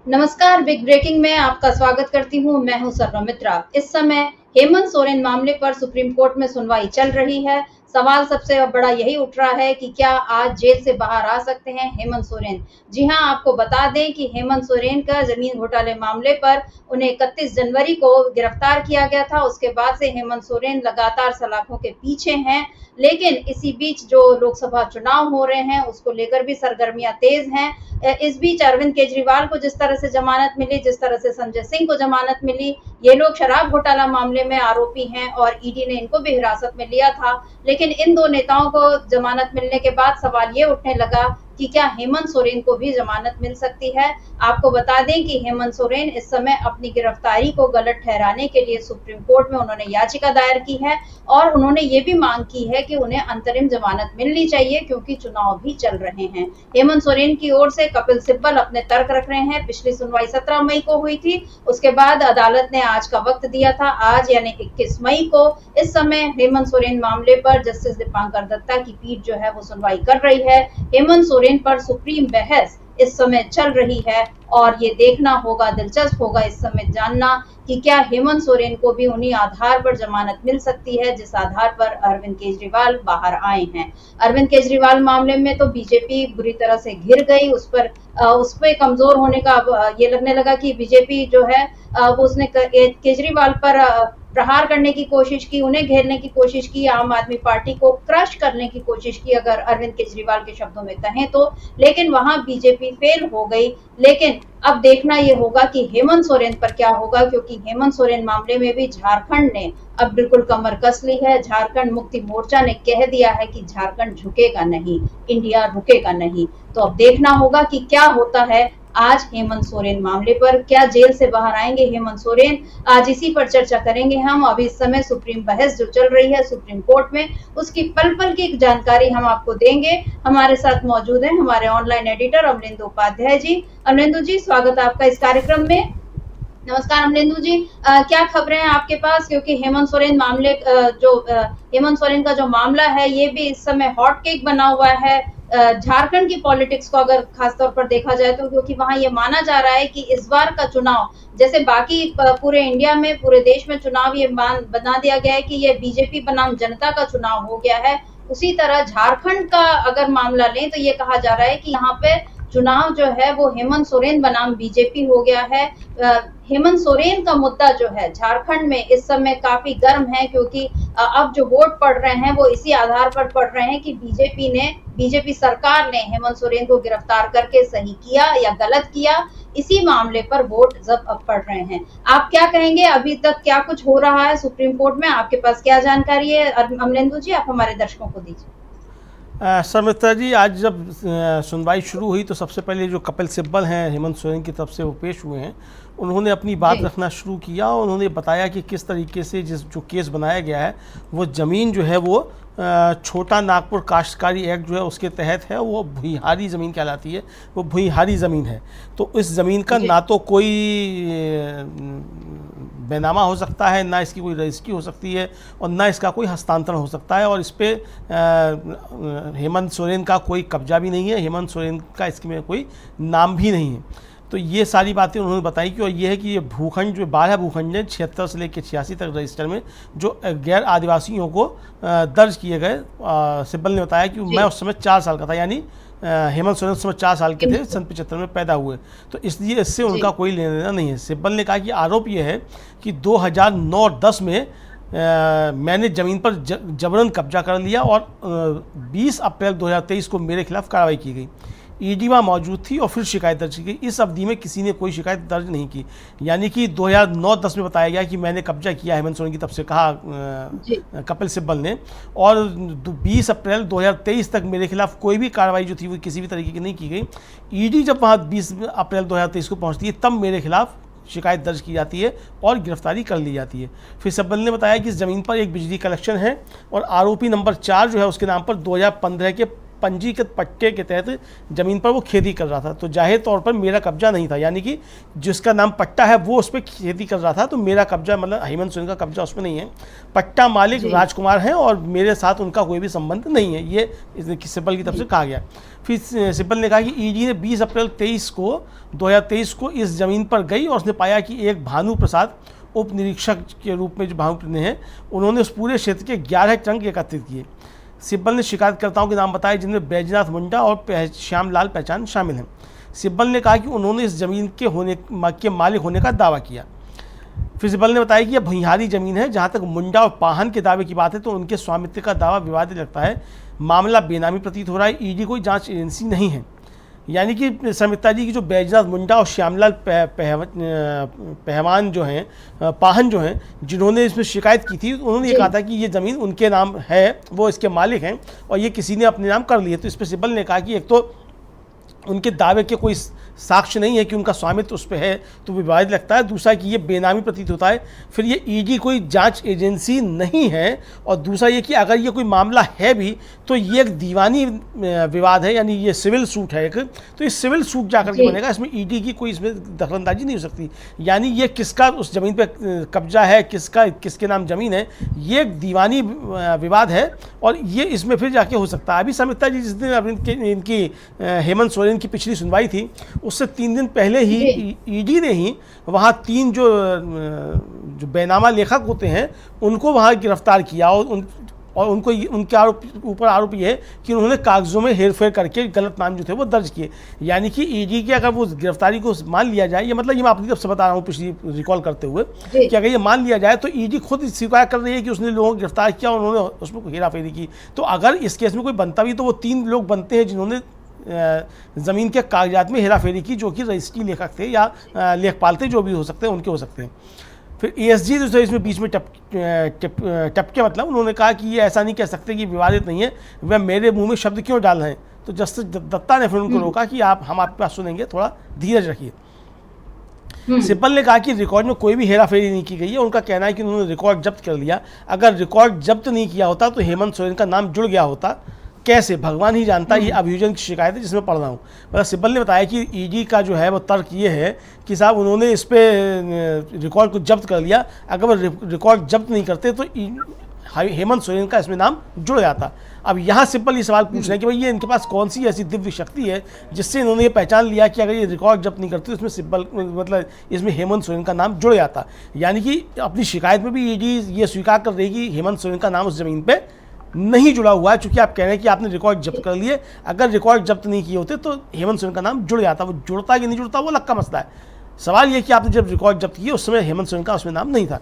नमस्कार। Big breaking में आपका स्वागत करती हूँ। मैं हूँ सर्वमित्रा। इस समय हेमंत सोरेन मामले पर सुप्रीम कोर्ट में सुनवाई चल रही है। सवाल सबसे बड़ा यही उठ रहा है कि क्या आज जेल से बाहर आ सकते हैं हेमंत सोरेन। जी हां, आपको बता दें कि हेमंत सोरेन का जमीन घोटाले मामले पर उन्हें 31 जनवरी को गिरफ्तार किया गया था। उसके बाद से हेमंत सोरेन लगातार सलाखों के पीछे हैं, लेकिन इसी बीच जो लोकसभा चुनाव हो रहे हैं उसको लेकर भी सरगर्मियां तेज हैं। इस बीच अरविंद केजरीवाल को जिस तरह से जमानत मिली, जिस तरह से संजय सिंह को जमानत मिली, ये लोग शराब घोटाला मामले में आरोपी हैं और ईडी ने इनको भी हिरासत में लिया था। लेकिन इन दो नेताओं को जमानत मिलने के बाद सवाल ये उठने लगा कि क्या हेमंत सोरेन को भी जमानत मिल सकती है। आपको बता दें कि हेमंत सोरेन इस समय अपनी गिरफ्तारी को गलत ठहराने के लिए सुप्रीम कोर्ट में उन्होंने याचिका दायर की है और उन्होंने ये भी मांग की है कि उन्हें अंतरिम जमानत मिलनी चाहिए, क्योंकि चुनाव भी चल रहे हैं। हेमंत सोरेन की ओर से कपिल सिब्बल अपने तर्क रख रहे हैं। पिछली सुनवाई 17 मई को हुई थी, उसके बाद अदालत ने आज का वक्त दिया था, आज यानी 21 मई को। इस समय हेमंत सोरेन मामले पर जस्टिस दीपांकर दत्ता की पीठ जो है वो सुनवाई कर रही है। हेमंत सोरेन पर सुप्रीम बहस इस समय चल रही है और ये देखना होगा, दिलचस्प होगा इस समय जानना कि क्या हेमंत सोरेन को भी उन्हीं आधार पर जमानत मिल सकती है जिस आधार पर अरविंद केजरीवाल बाहर आए हैं। अरविंद केजरीवाल मामले में तो बीजेपी बुरी तरह से घिर गई, उस पर कमजोर होने का ये लगने लगा कि बीजेपी जो है वो उसने केजरीवाल पर प्रहार करने की कोशिश की, उन्हें घेरने की कोशिश की, आम आदमी पार्टी को क्रश करने की कोशिश की, अगर अरविंद केजरीवाल के शब्दों में कहें तो। लेकिन वहां बीजेपी फेल हो गई। लेकिन अब देखना ये होगा कि हेमंत सोरेन पर क्या होगा, क्योंकि हेमंत सोरेन मामले में भी झारखंड ने अब बिल्कुल कमर कस ली है। झारखंड मुक्ति मोर्चा ने कह दिया है कि झारखंड झुकेगा नहीं, इंडिया रुकेगा नहीं। तो अब देखना होगा कि क्या होता है आज हेमंत सोरेन मामले पर। क्या जेल से बाहर आएंगे हेमंत सोरेन, आज इसी पर चर्चा करेंगे हम। अभी इस समय सुप्रीम बहस जो चल रही है सुप्रीम कोर्ट में, उसकी पल पल की जानकारी हम आपको देंगे। हमारे साथ मौजूद हैं हमारे ऑनलाइन एडिटर अमलेंदु उपाध्याय जी। अमलेंदु जी, स्वागत है आपका इस कार्यक्रम में। नमस्कार अमलेंदु जी। क्या खबरें हैं आपके पास, क्योंकि हेमंत सोरेन हेमंत सोरेन का जो मामला है ये भी इस समय हॉट केक बना हुआ है झारखंड की पॉलिटिक्स को अगर खासतौर पर देखा जाए तो, क्योंकि वहां ये माना जा रहा है कि इस बार का चुनाव जैसे बाकी पूरे इंडिया में, पूरे देश में चुनाव ये बना दिया गया है कि ये बीजेपी बनाम जनता का चुनाव हो गया है, उसी तरह झारखंड का अगर मामला लें तो ये कहा जा रहा है कि यहाँ पे चुनाव जो है वो हेमंत सोरेन बनाम बीजेपी हो गया है। हेमंत सोरेन का मुद्दा जो है झारखंड में इस समय काफी गर्म है, क्योंकि अब जो वोट पड़ रहे हैं वो इसी आधार पर पड़ रहे हैं कि बीजेपी सरकार ने हेमंत सोरेन को गिरफ्तार करके सही किया या गलत किया। इसी मामले पर वोट जब अब पड़ रहे हैं। आप क्या कहेंगे, अभी तक क्या कुछ हो रहा है सुप्रीम कोर्ट में, आपके पास क्या जानकारी है? अमलेंदु जी, आप हमारे दर्शकों को दीजिए। मित्रा जी, आज जब सुनवाई शुरू हुई तो सबसे पहले जो कपिल सिब्बल हैं हेमंत सोरेन की तरफ से वो पेश हुए हैं, उन्होंने अपनी बात रखना शुरू किया और उन्होंने बताया कि किस तरीके से जो केस बनाया गया है वो ज़मीन जो है वो छोटा नागपुर काश्तकारी एक्ट जो है उसके तहत है, वो भुईहारी ज़मीन कहलाती है, वो भुईहारी ज़मीन है। तो इस ज़मीन का ना तो कोई बेनामा हो सकता है, ना इसकी कोई रजिस्ट्री हो सकती है और ना इसका कोई हस्तांतरण हो सकता है, और इस पर हेमंत सोरेन का कोई कब्जा भी नहीं है, हेमंत सोरेन का इसमें कोई नाम भी नहीं है। तो ये सारी बातें उन्होंने बताई कि, और ये है कि ये भूखंड जो 12 भूखंड हैं 76 से लेकर 86 तक रजिस्टर में जो गैर आदिवासियों को दर्ज किए गए। सिब्बल ने बताया कि मैं उस समय 4 साल का था, यानी हेमंत सोरेन उस समय 4 साल के थे, सन 75 में पैदा हुए, तो इसलिए इससे उनका कोई लेना देना नहीं है। सिब्बल ने कहा कि आरोप यह है कि 2009-10 में मैंने ज़मीन पर जबरन कब्जा कर लिया और 20 अप्रैल 2023 को मेरे खिलाफ कार्रवाई की गई। ईडी वहाँ मौजूद थी और फिर शिकायत दर्ज की गई। इस अवधि में किसी ने कोई शिकायत दर्ज नहीं की, यानी कि 2009-10 में बताया गया कि मैंने कब्जा किया हेमंत सोरेन की तरफ से, कहा कपिल सिब्बल ने, और 20 अप्रैल 2023 तक मेरे खिलाफ कोई भी कार्रवाई जो थी वो किसी भी तरीके की नहीं की गई। ईडी जब वहाँ 20 अप्रैल 2023 को पहुँचती है तब मेरे खिलाफ शिकायत दर्ज की जाती है और गिरफ्तारी कर ली जाती है। फिर सिब्बल ने बताया कि इस ज़मीन पर एक बिजली कनेक्शन है और आरोपी नंबर 4 जो है उसके नाम पर 2015 के पंजीकृत पट्टे के तहत ज़मीन पर वो खेती कर रहा था, तो जाहिर तौर पर मेरा कब्जा नहीं था, यानी कि जिसका नाम पट्टा है वो उस पर खेती कर रहा था, तो मेरा कब्जा मतलब हेमंत सोरेन का कब्जा उसमें नहीं है। पट्टा मालिक राजकुमार हैं और मेरे साथ उनका कोई भी संबंध नहीं है, ये सिब्बल की तरफ से कहा गया। फिर सिब्बल ने कहा कि ईडी ने 20 अप्रैल 2023 को इस ज़मीन पर गई और उसने पाया कि एक भानु प्रसाद उप निरीक्षक के रूप में जो भानु हैं, उन्होंने उस पूरे क्षेत्र के 11 टंक एकत्रित किए। सिब्बल ने शिकायतकर्ताओं के नाम बताए जिनमें बैजनाथ मुंडा और श्यामलाल पहचान शामिल हैं। सिब्बल ने कहा कि उन्होंने इस ज़मीन के मालिक होने का दावा किया। फिर सिब्बल ने बताया कि यह भुइयारी ज़मीन है। जहाँ तक मुंडा और पाहन के दावे की बात है तो उनके स्वामित्व का दावा विवादित लगता है। मामला बेनामी प्रतीत हो रहा है। ईडी कोई जांच एजेंसी नहीं है, यानी कि समिता जी की जो बैजनाथ मुंडा और श्यामलाल पहवान जो हैं, पाहन जो हैं, जिन्होंने इसमें शिकायत की थी, उन्होंने ये कहा था कि ये ज़मीन उनके नाम है, वो इसके मालिक हैं और ये किसी ने अपने नाम कर ली है। तो इस पर सिब्बल ने कहा कि एक तो उनके दावे के कोई साक्ष्य नहीं है कि उनका स्वामित्व उस पर है, तो विवादित लगता है। दूसरा कि ये बेनामी प्रतीत होता है। फिर ये ईडी कोई जांच एजेंसी नहीं है, और दूसरा ये कि अगर ये कोई मामला है भी तो ये एक दीवानी विवाद है, यानी ये सिविल सूट है एक, तो इस सिविल सूट जाकर के बनेगा, इसमें ईडी की कोई इसमें दखलंदाजी नहीं हो सकती। यानी ये किसका उस ज़मीन पर कब्जा है, किसके नाम ज़मीन है, ये एक दीवानी विवाद है और ये इसमें फिर जाके हो सकता है। अभी समिता जी जिस दिन इनकी हेमंत सोरेन की पिछली सुनवाई थी, उससे 3 दिन पहले ही ईडी ने ही वहाँ 3 जो बेनामा लेखक होते हैं उनको वहाँ गिरफ्तार किया और उनको उनके ऊपर आरोप ये है कि उन्होंने कागजों में हेरफेर करके गलत नाम जो थे वो दर्ज किए। यानी कि ईडी की अगर वो गिरफ्तारी को मान लिया जाए, ये मतलब ये मैं अपनी तरफ से बता रहा हूँ पिछली रिकॉल करते हुए, कि अगर ये मान लिया जाए तो ईडी खुद स्वीकार कर रही है कि उसने लोगों को गिरफ्तार किया और उन्होंने उसमें हेराफेरी की। तो अगर इस केस में कोई बनता भी तो वो 3 लोग बनते हैं जिन्होंने ज़मीन के कागजात में हेराफेरी की, जो कि रजिस्ट्री लेखक थे या लेखपाल थे, जो भी हो सकते हैं, उनके हो सकते हैं। फिर एएसजी जो इसमें बीच में टपके मतलब उन्होंने कहा कि ये ऐसा नहीं कह सकते कि विवादित नहीं है, वह मेरे मुंह में शब्द क्यों डाल रहे हैं। तो जस्टिस दत्ता ने फिर उनको रोका कि हम आपके पास सुनेंगे, थोड़ा धीरज रखिए। सिब्बल ने कहा कि रिकॉर्ड में कोई भी हेराफेरी नहीं की गई है। उनका कहना है कि उन्होंने रिकॉर्ड जब्त कर लिया। अगर रिकॉर्ड जब्त नहीं किया होता तो हेमंत सोरेन का नाम जुड़ गया होता, कैसे भगवान ही जानता। ये अभियोजन की शिकायत है जिसमें पढ़ रहा हूँ। मतलब सिब्बल ने बताया कि ईडी का जो है वो तर्क ये है कि साहब उन्होंने इस पे रिकॉर्ड को जब्त कर लिया। अगर वो रिकॉर्ड जब्त नहीं करते तो हेमंत सोरेन का इसमें नाम जुड़ जाता। अब यहाँ सिब्बल ये सवाल पूछ रहे हैं कि भाई ये इनके पास कौन सी ऐसी दिव्य शक्ति है जिससे इन्होंने ये पहचान लिया कि अगर ये रिकॉर्ड जब्त नहीं करते तो इसमें सिब्बल मतलब इसमें हेमंत सोरेन का नाम जुड़ जाता। यानी कि अपनी शिकायत में भी ईडी ये स्वीकार कर रही कि हेमंत सोरेन का नाम उस ज़मीन पर नहीं जुड़ा हुआ है, चूंकि आप कह रहे हैं कि आपने रिकॉर्ड जब्त कर लिए। अगर रिकॉर्ड जब्त नहीं किए होते तो हेमंत सोरेन का नाम जुड़ जाता। वो जुड़ता कि नहीं जुड़ता वो अलग का मसला है। सवाल ये कि आपने जब रिकॉर्ड जब्त किए उस समय हेमंत सोरेन का उसमें नाम नहीं था।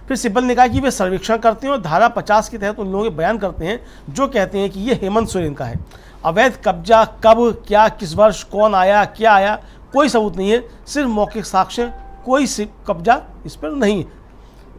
फिर सिब्बल ने कहा कि वे सर्वेक्षण करते हैं और धारा 50 के तहत उन लोगों के बयान करते हैं जो कहते हैं कि ये हेमंत सोरेन का है। अवैध कब्जा कब, क्या, किस वर्ष, कौन आया, क्या आया, कोई सबूत नहीं है, सिर्फ मौखिक साक्ष्य, कोई कब्जा इस पर नहीं है।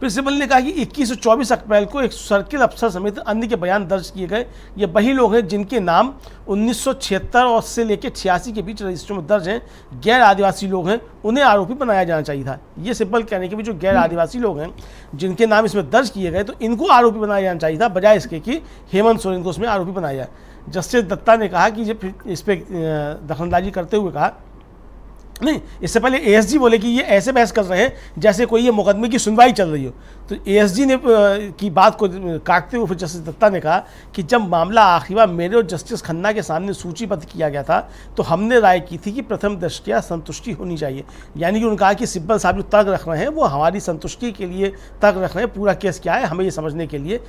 फिर सिब्बल ने कहा कि 21 और 24 अप्रैल को एक सर्किल अफसर समेत अन्य के बयान दर्ज किए गए। ये वही लोग हैं जिनके नाम 1976 और से लेकर 86 के बीच रजिस्टरों में दर्ज हैं। गैर आदिवासी लोग हैं, उन्हें आरोपी बनाया जाना चाहिए था। ये सिब्बल कहने के भी जो गैर आदिवासी लोग हैं जिनके नाम इसमें दर्ज किए गए, तो इनको आरोपी बनाया जाना चाहिए था, बजाय इसके कि हेमंत सोरेन को उसमें आरोपी बनाया जाए। जस्टिस दत्ता ने कहा कि इस पर दखलंदाजी करते हुए कहा नहीं, इससे पहले एएसजी बोले कि ये ऐसे बहस कर रहे हैं जैसे कोई ये मुकदमे की सुनवाई चल रही हो। तो एएसजी ने की बात को काटते हुए फिर जस्टिस दत्ता ने कहा कि जब मामला आखिरी बार मेरे और जस्टिस खन्ना के सामने सूचीबद्ध किया गया था तो हमने राय की थी कि प्रथम दृष्टया संतुष्टि होनी चाहिए। यानी कि उन्होंने कहा कि सिब्बल साहब जो तर्क रख रहे हैं वो हमारी संतुष्टि के लिए तर्क रख रहे हैं, पूरा केस क्या है हमें ये समझने के लिए।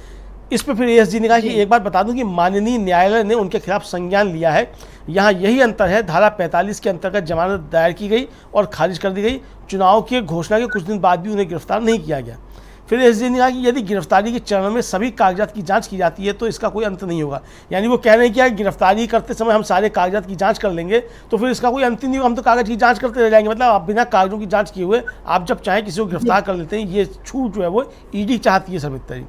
इस पर फिर एएसजी ने कहा कि एक बात बता दूं कि माननीय न्यायालय ने उनके खिलाफ संज्ञान लिया है। यहाँ यही अंतर है, धारा 45 के अंतर्गत जमानत दायर की गई और खारिज कर दी गई। चुनाव की घोषणा के कुछ दिन बाद भी उन्हें गिरफ्तार नहीं किया गया। फिर एएसजी ने कहा कि यदि गिरफ्तारी के चरण में सभी कागजात की जांच की जाती है तो इसका कोई अंत नहीं होगा। यानी वो कह रहे हैं कि गिरफ्तारी करते समय हम सारे कागजात की जांच कर लेंगे तो फिर इसका कोई अंत ही नहीं होगा, हम तो कागज की जांच करते रह जाएंगे। मतलब आप बिना कागजों की जांच किए हुए आप जब चाहें किसी को गिरफ्तार कर लेते हैं, ये छूट जो है वो ईडी चाहती है समिति।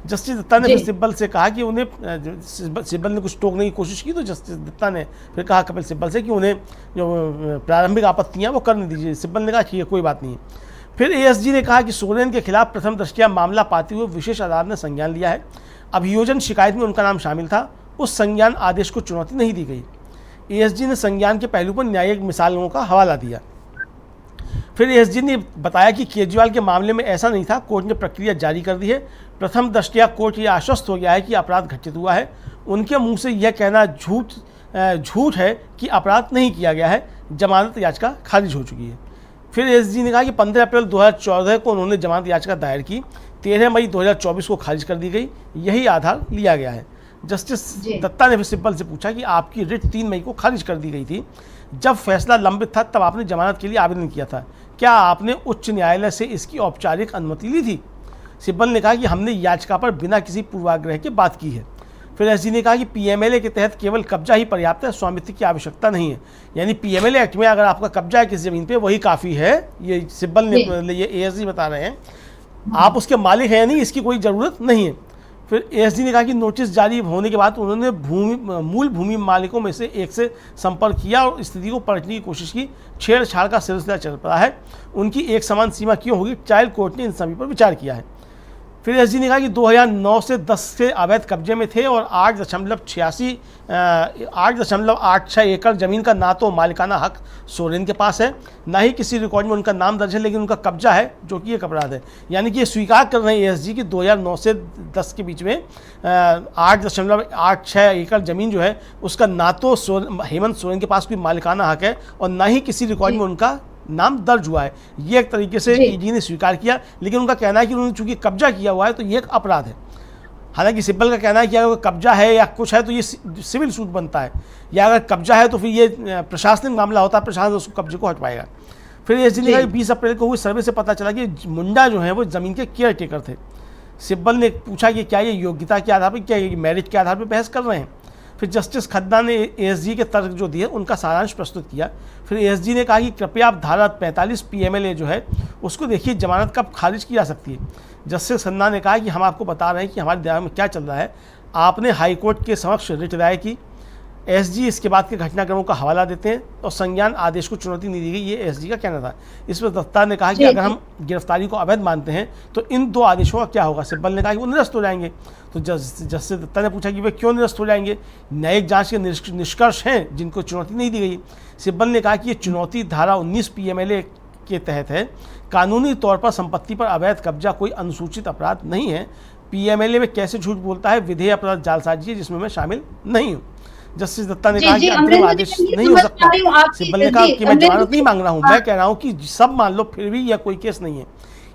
जस्टिस दत्ता ने फिर सिब्बल से कहा कि उन्हें सिब्बल ने कुछ टोकने की कोशिश की, तो जस्टिस दत्ता ने फिर कहा कपिल सिब्बल से कि उन्हें जो प्रारंभिक आपत्तियां वो करने दीजिए। सिब्बल ने कहा कि ये कोई बात नहीं है। फिर एएसजी ने कहा कि सोरेन के खिलाफ प्रथम दृष्टया मामला पाते हुए विशेष अदालत ने संज्ञान लिया है। अभियोजन शिकायत में उनका नाम शामिल था। उस संज्ञान आदेश को चुनौती नहीं दी गई। एएसजी ने संज्ञान के पहलू पर न्यायिक मिसालों का हवाला दिया। फिर एएसजी ने बताया कि केजरीवाल के मामले में ऐसा नहीं था, कोर्ट ने प्रक्रिया जारी कर दी है। प्रथम दृष्टया कोर्ट ये आश्वस्त हो गया है कि अपराध घटित हुआ है। उनके मुंह से यह कहना झूठ है कि अपराध नहीं किया गया है। जमानत याचिका खारिज हो चुकी है। फिर एएसजी ने कहा कि 15 अप्रैल 2014 को उन्होंने जमानत याचिका दायर की, 13 मई 2024 को खारिज कर दी गई, यही आधार लिया गया है। जस्टिस दत्ता ने फिर सिब्बल से पूछा कि आपकी रिट 3 मई को खारिज कर दी गई थी, जब फैसला लंबित था तब आपने जमानत के लिए आवेदन किया था, क्या आपने उच्च न्यायालय से इसकी औपचारिक अनुमति ली थी? सिब्बल ने कहा कि हमने याचिका पर बिना किसी पूर्वाग्रह के बात की है। फिर एसजी ने कहा कि पीएमएलए के तहत केवल कब्जा ही पर्याप्त है, स्वामित्व की आवश्यकता नहीं है। यानी पीएमएलए एक्ट में अगर आपका कब्जा है किसी जमीन पे वही काफ़ी है, ये सिब्बल ने ये एएसजी बता रहे हैं। आप उसके मालिक हैं या नहीं इसकी कोई ज़रूरत नहीं है। फिर एएसजी ने कहा कि नोटिस जारी होने के बाद उन्होंने मूल भूमि मालिकों में से एक से संपर्क किया और स्थिति को पलटने की कोशिश की। छेड़छाड़ का सिलसिला चल पड़ा है, उनकी एक समान सीमा क्यों होगी? ट्रायल कोर्ट ने इन सभी पर विचार किया है। फिर एसजी ने कहा कि 2009 से 10 से अवैध कब्जे में थे और 8.86 एकड़ ज़मीन का ना तो मालिकाना हक सोरेन के पास है, ना ही किसी रिकॉर्ड में उनका नाम दर्ज है, लेकिन उनका कब्जा है, जो कि एक अपराध है। यानी कि ये स्वीकार कर रहे हैं एएसजी कि 2009 से 10 के बीच में 8.86 एकड़ ज़मीन जो है उसका ना तो हेमंत सोरेन के पास कोई मालिकाना हक है और ना ही किसी रिकॉर्ड में उनका नाम दर्ज हुआ है। ये एक तरीके से ईडी ने स्वीकार किया, लेकिन उनका कहना है कि उन्होंने चूंकि कब्जा किया हुआ है तो ये एक अपराध है। हालांकि सिब्बल का कहना है कि अगर कब्जा है या कुछ है तो ये सिविल सूट बनता है, या अगर कब्जा है तो फिर ये प्रशासनिक मामला होता है, प्रशासन उसको कब्जे को हटवाएगा। फिर एसजी ने कहा कि 20 अप्रैल को हुए सर्वे से पता चला कि मुंडा जो है वो ज़मीन के केयर टेकर थे। सिब्बल ने पूछा कि क्या ये योग्यता के आधार पर, क्या ये मेरिट के आधार पर बहस कर रहे हैं? फिर जस्टिस खन्ना ने एएसजी के तर्क जो दिए उनका सारांश प्रस्तुत किया। फिर एएसजी ने कहा कि कृपया आप धारा 45 पीएमएलए जो है उसको देखिए, जमानत कब खारिज की जा सकती है। जस्टिस खन्ना ने कहा कि हम आपको बता रहे हैं कि हमारे दिमाग में क्या चल रहा है। आपने हाईकोर्ट के समक्ष रिट राय की, एसजी इसके बाद के घटनाक्रमों का हवाला देते हैं और संज्ञान आदेश को चुनौती नहीं दी गई, ये एसजी का कहना था। इस पर दत्ता ने कहा कि अगर हम गिरफ्तारी को अवैध मानते हैं तो इन 2 आदेशों का क्या होगा? सिब्बल ने कहा कि वो निरस्त हो जाएंगे। तो जस्टिस दत्ता ने पूछा कि वे क्यों निरस्त हो जाएंगे? न्यायिक जांच के निष्कर्ष हैं जिनको चुनौती नहीं दी गई। सिब्बल ने कहा कि ये चुनौती धारा 19 पीएमएलए के तहत है। कानूनी तौर पर संपत्ति पर अवैध कब्जा कोई अनुसूचित अपराध नहीं है। पीएमएलए में कैसे झूठ बोलता है? विधेय अपराध जालसाजी है जिसमें मैं शामिल नहीं हूँ। जस्टिस दत्ता ने कहा कि अंतरिम आदेश नहीं हो सकता। सिब्बल ने कहा कि मैं जमानत नहीं मांग रहा हूँ, मैं कह रहा हूँ कि सब मान लो फिर भी यह कोई केस नहीं है।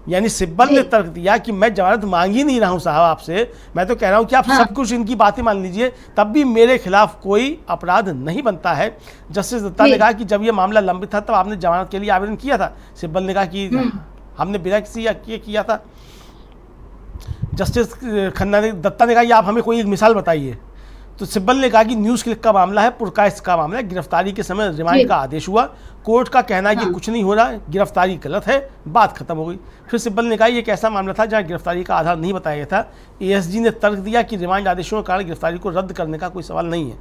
यानी सिब्बल ने तर्क दिया कि मैं जमानत मांग ही नहीं रहा हूँ साहब आपसे, मैं तो कह रहा हूँ कि आप सब कुछ इनकी बातें मान लीजिए, तब भी मेरे खिलाफ कोई अपराध नहीं बनता है। जस्टिस दत्ता ने कहा कि जब यह मामला लंबित था तब आपने जमानत के लिए आवेदन किया था। सिब्बल ने कहा कि हमने बिना किसी ये किया था। जस्टिस दत्ता ने कहा कि आप हमें कोई एक मिसाल बताइए। तो सिब्बल ने कहा कि न्यूज़ क्लिक का मामला है, पुरकाइश का मामला है, गिरफ्तारी के समय रिमांड का आदेश हुआ, कोर्ट का कहना है कि कुछ नहीं हो रहा है, गिरफ्तारी गलत है, बात खत्म हो गई। फिर सिब्बल ने कहा यह एक ऐसा मामला था जहां गिरफ्तारी का आधार नहीं बताया गया था। एएसजी ने तर्क दिया कि रिमांड आदेशों के कारण गिरफ्तारी को रद्द करने का कोई सवाल नहीं है।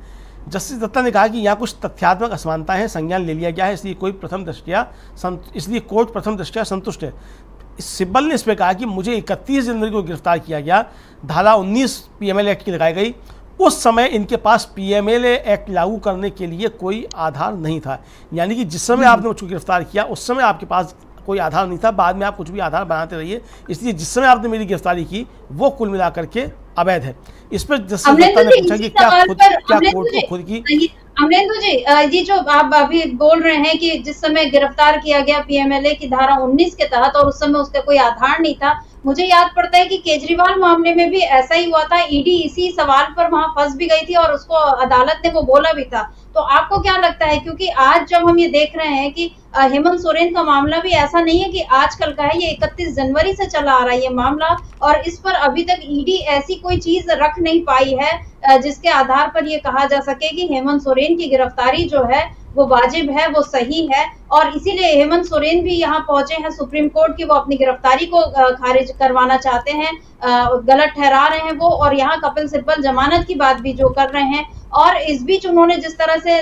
जस्टिस दत्ता ने कहा कि यहाँ कुछ तथ्यात्मक असमानताएं हैं, संज्ञान ले लिया गया है, इसलिए कोर्ट प्रथम दृष्टया संतुष्ट है। सिब्बल ने इस पर कहा कि मुझे 31 जनवरी को गिरफ्तार किया गया, धारा 19 पीएमएलए एक्ट की लगाई गई, उस समय इनके पास पीएमएलए एक्ट लागू करने के लिए कोई आधार नहीं था। यानी कि जिस समय आपने मुझको गिरफ्तार किया उस समय आपके पास कोई आधार नहीं था, बाद में आप कुछ भी आधार बनाते रहिए, इसलिए जिस समय आपने मेरी गिरफ्तारी की वो कुल मिलाकर के अवैध है। इस पर जस्टिस दत्ता ने पूछा कि क्या कोर्ट को खुद की अमरेंद्र जी, ये जो आप अभी बोल रहे हैं कि जिस समय गिरफ्तार किया गया पीएमएलए की धारा 19 के तहत और उस समय उसका कोई आधार नहीं था, मुझे याद पड़ता है कि केजरीवाल मामले में भी ऐसा ही हुआ था। ईडी इसी सवाल पर वहां फंस भी गई थी और उसको अदालत ने वो बोला भी था। तो आपको क्या लगता है, क्योंकि आज जब हम ये देख रहे हैं कि हेमंत सोरेन का मामला भी ऐसा नहीं है कि आजकल का है, ये 31 जनवरी से चला आ रहा है ये मामला, और इस पर अभी तक ईडी ऐसी कोई चीज रख नहीं पाई है जिसके आधार पर ये कहा जा सके कि हेमंत सोरेन की गिरफ्तारी जो है वो वाजिब है, वो सही है, और इसीलिए हेमंत सोरेन भी यहाँ पहुंचे हैं सुप्रीम कोर्ट की, वो अपनी गिरफ्तारी को खारिज करवाना चाहते हैं, गलत ठहरा रहे हैं वो, और यहाँ कपिल सिब्बल जमानत की बात भी जो कर रहे हैं। और इस बीच उन्होंने जिस तरह से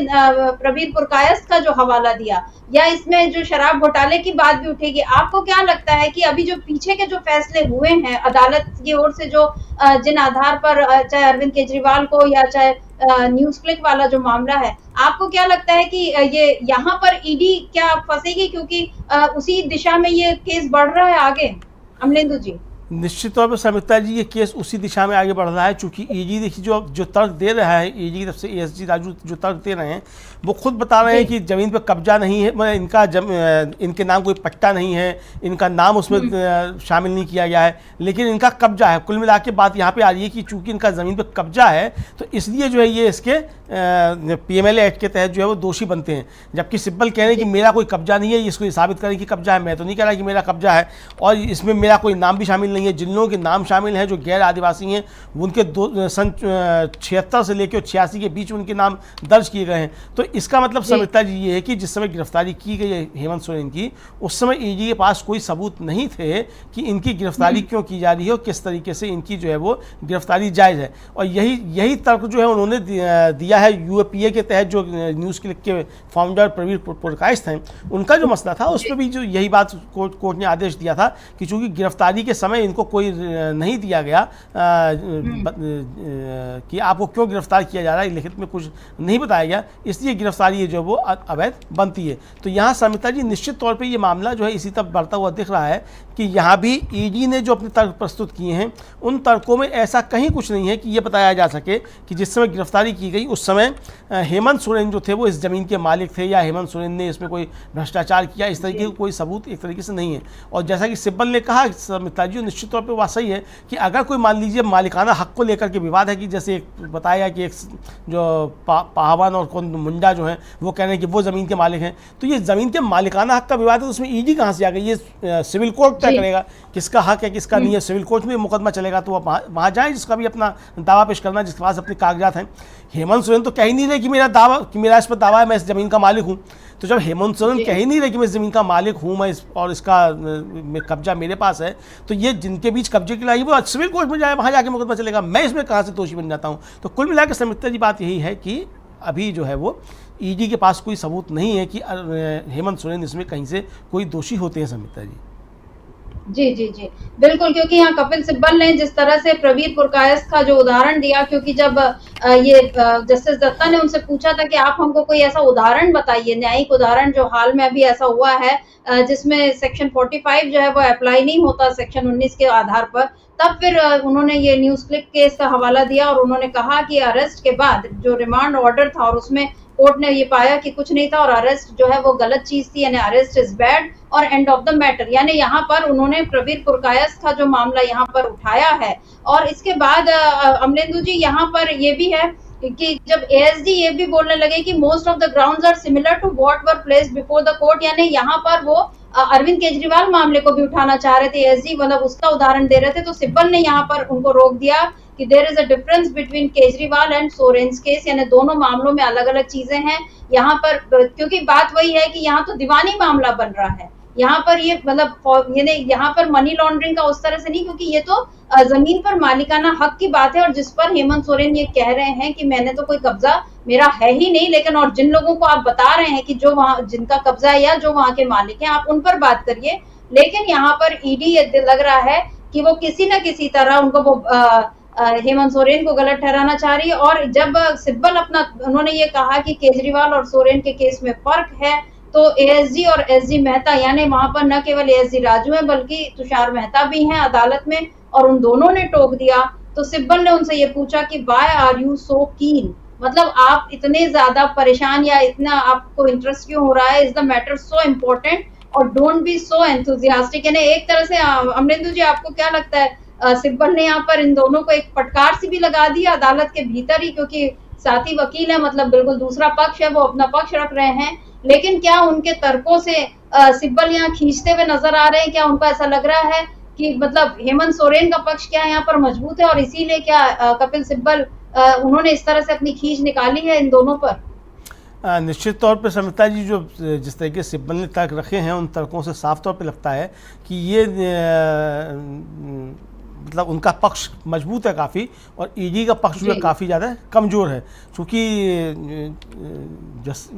प्रवीर पुरकायस्थ का जो हवाला दिया, या इसमें जो शराब घोटाले की बात भी उठेगी, आपको क्या लगता है कि अभी जो पीछे के जो फैसले हुए हैं अदालत की ओर से, जो जिन आधार पर चाहे अरविंद केजरीवाल को या चाहे न्यूज क्लिक वाला जो मामला है, आपको क्या लगता है कि ये यहाँ पर ईडी क्या फंसेगी, क्योंकि उसी दिशा में ये केस बढ़ रहा है आगे? अमलेंदु जी, निश्चित तौर पर समिता जी, ये केस उसी दिशा में आगे बढ़ रहा है, चूंकि ईडी देखिए जो तर्क दे रहा है, ईडी की तरफ से एएसजी राजू जो तर्क दे रहे हैं, वो खुद बता रहे हैं कि ज़मीन पर कब्जा नहीं है, मतलब इनके नाम कोई पट्टा नहीं है, इनका नाम उसमें शामिल नहीं किया गया है, लेकिन इनका कब्जा है। कुल मिला के बात यहाँ पे आ रही है कि चूंकि इनका ज़मीन पर कब्जा है, तो इसलिए जो है ये इसके पीएमएलए एक्ट के तहत जो है वो दोषी बनते हैं। जबकि सिब्बल कह रहे हैं कि मेरा कोई कब्जा नहीं है, इसको साबित करें कि कब्जा है। मैं तो नहीं कह रहा कि मेरा कब्जा है, और इसमें मेरा कोई नाम भी शामिल नहीं है। जिन लोगों के नाम शामिल हैं जो गैर आदिवासी हैं, उनके सन 76 से लेकर 86 के बीच उनके नाम दर्ज किए गए हैं। तो इसका मतलब समिता जी ये है कि जिस समय गिरफ्तारी की गई है हेमंत सोरेन की, उस समय ईडी के पास कोई सबूत नहीं थे कि इनकी गिरफ्तारी क्यों की जा रही है और किस तरीके से इनकी जो है वो गिरफ्तारी जायज़ है। और यही तर्क जो है उन्होंने दिया है यूएपीए के तहत। जो न्यूज़ क्लिक के फाउंडर प्रवीर पुरकायस्थ हैं, उनका जो मसला था उस पर भी जो यही बात कोर्ट ने आदेश दिया था कि चूंकि गिरफ्तारी के समय इनको कोई नहीं दिया गया कि आपको क्यों गिरफ्तार किया जा रहा है, लिखित में कुछ नहीं बताया गया, इसलिए गिरफ्तारी जो वो अवैध बनती है। तो यहाँ समिता जी निश्चित तौर पे ये मामला जो है इसी तरफ बढ़ता हुआ दिख रहा है कि यहाँ भी ईडी ने जो अपने तर्क प्रस्तुत किए हैं, उन तर्कों में ऐसा कहीं कुछ नहीं है कि ये बताया जा सके कि जिस समय गिरफ्तारी की गई उस समय हेमंत सोरेन जो थे वो इस ज़मीन के मालिक थे, या हेमंत सोरेन ने इसमें कोई भ्रष्टाचार किया, इस तरीके का कोई सबूत एक तरीके से नहीं है। और जैसा कि सिब्बल ने कहा समिता जी, निश्चित तौर पर वह सही है कि अगर कोई मान लीजिए मालिकाना हक को लेकर के विवाद है, कि जैसे बताया कि एक जो पाहवान और कौन मुंडा जो है वो कह रहे हैं कि वो ज़मीन के मालिक हैं, तो ये ज़मीन के मालिकाना हक का विवाद है, तो उसमें ईडी कहाँ से आ गई? ये सिविल कोर्ट तय करेगा किसका हक है किसका नहीं है। सिविल कोर्ट में मुकदमा चलेगा तो वहाँ जाए जिसका भी अपना दावा पेश करना, जिसके पास अपने कागजात हैं। हेमंत सोरेन तो कह ही नहीं रहे कि मेरा इस पर दावा है, मैं इस ज़मीन का मालिक हूँ। तो जब हेमंत सोरेन कह ही नहीं रहे कि मैं इस ज़मीन का मालिक हूँ, और इसका कब्जा मेरे पास है, तो ये जिनके बीच कब्जे की लड़ाई वो सिविल कोर्ट में जाए, वहाँ जाके मुकदमा चलेगा, मैं इसमें कहाँ से दोषी बन जाता हूँ। तो कुल मिलाकर समिता जी बात यही है कि अभी जो है वो ईडी के पास कोई सबूत नहीं है कि हेमंत सोरेन इसमें कहीं से कोई दोषी होते हैं। समिता जी जी जी जी बिल्कुल, क्योंकि यहाँ कपिल सिब्बल ने जिस तरह से प्रवीर पुरकायस्थ का जो उदाहरण दिया, क्योंकि जब ये जस्टिस दत्ता ने उनसे पूछा था कि आप हमको कोई ऐसा उदाहरण बताइए, न्यायिक उदाहरण जो हाल में अभी ऐसा हुआ है जिसमें सेक्शन 45 जो है वो अप्लाई नहीं होता सेक्शन 19 के आधार पर, तब फिर उन्होंने ये न्यूज क्लिक केस का हवाला दिया और उन्होंने कहा कि अरेस्ट के बाद जो रिमांड ऑर्डर था और उसमें कोर्ट ने ये पाया कि कुछ नहीं था और अरेस्ट जो है वो गलत चीज थी, यानी अरेस्ट इज बैड और एंड ऑफ द मैटर। यानी यहाँ पर उन्होंने प्रवीर पुरकायस्थ का जो मामला यहाँ पर उठाया है। और इसके बाद अमलेंदु जी यहाँ पर ये भी है कि जब एएसडी ये भी बोलने लगे कि most of the grounds are similar to what were placed before the court, यानी यहाँ पर वो अरविंद केजरीवाल मामले को भी उठाना चाह रहे थे एएसडी, मतलब उसका उदाहरण दे रहे थे। तो सिब्बल ने यहाँ पर उनको रोक दिया कि there is a difference between Kejriwal and Soren's case, यानी दोनों मामलों में अलग अलग चीजें हैं यहाँ पर। क्योंकि बात वही है कि यहाँ तो दीवानी मामला बन रहा है, यहाँ पर ये मतलब यहाँ पर मनी लॉन्ड्रिंग का उस तरह से नहीं, क्योंकि ये तो जमीन पर मालिकाना हक की बात है और जिस पर हेमंत सोरेन ये कह रहे हैं कि मैंने तो कोई कब्जा मेरा है ही नहीं। लेकिन और जिन लोगों को आप बता रहे हैं कि जो वहां जिनका कब्जा है या जो वहां के मालिक हैं, आप उन पर बात करिए। लेकिन यहाँ पर ईडी लग रहा है कि वो किसी न किसी तरह उनको वो हेमंत सोरेन को गलत ठहराना चाह रही है। और जब सिब्बल उन्होंने ये कहा कि केजरीवाल और सोरेन के केस में फर्क है, तो एएसजी और एसजी मेहता, यानी वहां पर न केवल एएसजी राजू है बल्कि तुषार मेहता भी हैं अदालत में, और उन दोनों ने टोक दिया। तो सिब्बल ने उनसे ये पूछा कि व्हाई आर यू सो कीन, मतलब आप इतने ज्यादा परेशान या इतना आपको इंटरेस्ट क्यों हो रहा है, is the matter so important और डोंट बी सो एंथुजियास्टिक। यानी एक तरह से अमरेंदु जी आपको क्या लगता है, सिब्बल ने यहाँ पर इन दोनों को एक फटकार सी भी लगा दी अदालत के भीतर ही, क्योंकि साथी वकील है, मतलब बिल्कुल दूसरा पक्ष है, वो अपना पक्ष रख रहे हैं। लेकिन क्या उनके तर्कों से सिब्बल यहाँ खींचते हुए नजर आ रहे हैं? क्या उनको ऐसा लग रहा है कि मतलब हेमंत सोरेन का पक्ष क्या यहाँ पर मजबूत है और इसीलिए क्या कपिल सिब्बल उन्होंने इस तरह से अपनी खींच निकाली है इन दोनों पर? निश्चित तौर पर समिता जी जो जिस तरीके से सिब्बल ने तर्क रखे हैं, उन तर्कों से साफ तौर पे लगता है कि ये मतलब उनका पक्ष मजबूत है काफ़ी, और ईडी का पक्ष जो है जी। काफ़ी ज़्यादा कमज़ोर है, क्योंकि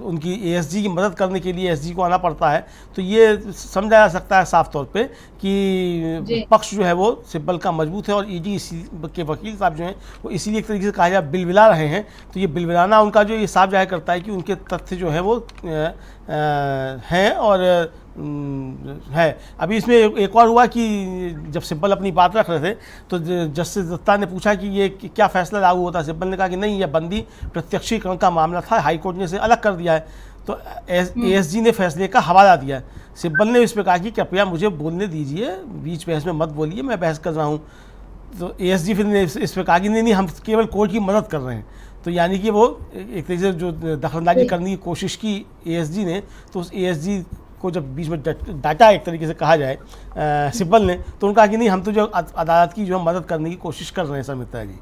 उनकी एएसजी की मदद करने के लिए एसजी को आना पड़ता है। तो ये समझा जा सकता है साफ तौर पे जी। कि पक्ष जो है वो सिब्बल का मजबूत है, और ईडी इसी के वकील साहब जो हैं वो इसीलिए एक तरीके से कहा जाए बिलबिला रहे हैं। तो ये बिलबिलाना उनका जो ये साफ जाहिर करता है कि उनके तथ्य जो है वो हैं और है। अभी इसमें एक और हुआ कि जब सिब्बल अपनी बात रख रहे थे तो जस्टिस दत्ता ने पूछा कि ये क्या फैसला लागू होता है। सिब्बल ने कहा कि नहीं, यह बंदी प्रत्यक्षीकरण का मामला था, हाई कोर्ट ने इसे अलग कर दिया है। तो एएसजी ने फैसले का हवाला दिया। सिब्बल ने इस पर कहा कि कृपया मुझे बोलने दीजिए, बीच बहस में मत बोलिए, मैं बहस कर रहा हूँ। तो एएसजी फिर ने इस पर कहा कि नहीं, हम केवल कोर्ट की मदद कर रहे हैं। तो यानी कि वो एक तरीके से जो दखलंदाजी करने की कोशिश की एएसजी ने, तो उस एएसजी को जब बीच में डाटा एक तरीके से कहा जाए सिब्बल ने, तो उन्होंने कहा कि नहीं, हम तो जो अदालत की जो मदद करने की कोशिश कर रहे हैं समिता जी।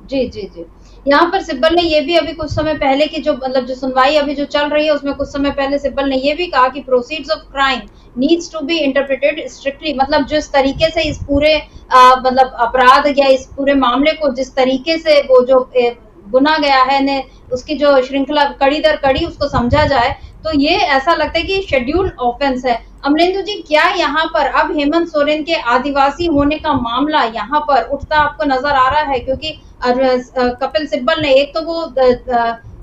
जी, जी, जी। यहाँ पर सिब्बल ने ये भी अभी कुछ समय पहले की जो मतलब जो सुनवाई अभी जो चल रही है उसमें कुछ समय पहले सिब्बल ने ये भी कहा कि proceeds of crime needs to be interpreted strictly, मतलब जिस तरीके से इस पूरे मतलब अपराध या इस पूरे मामले को जिस तरीके से वो जो बुना गया है ने उसकी जो श्रृंखला कड़ी दर कड़ी उसको समझा जाए, तो ये ऐसा लगता है कि शेड्यूल्ड ऑफेंस है। अमलेंदु जी, क्या यहाँ पर अब हेमंत सोरेन के आदिवासी होने का मामला यहाँ पर उठता आपको नजर आ रहा है? क्योंकि कपिल सिब्बल ने एक तो वो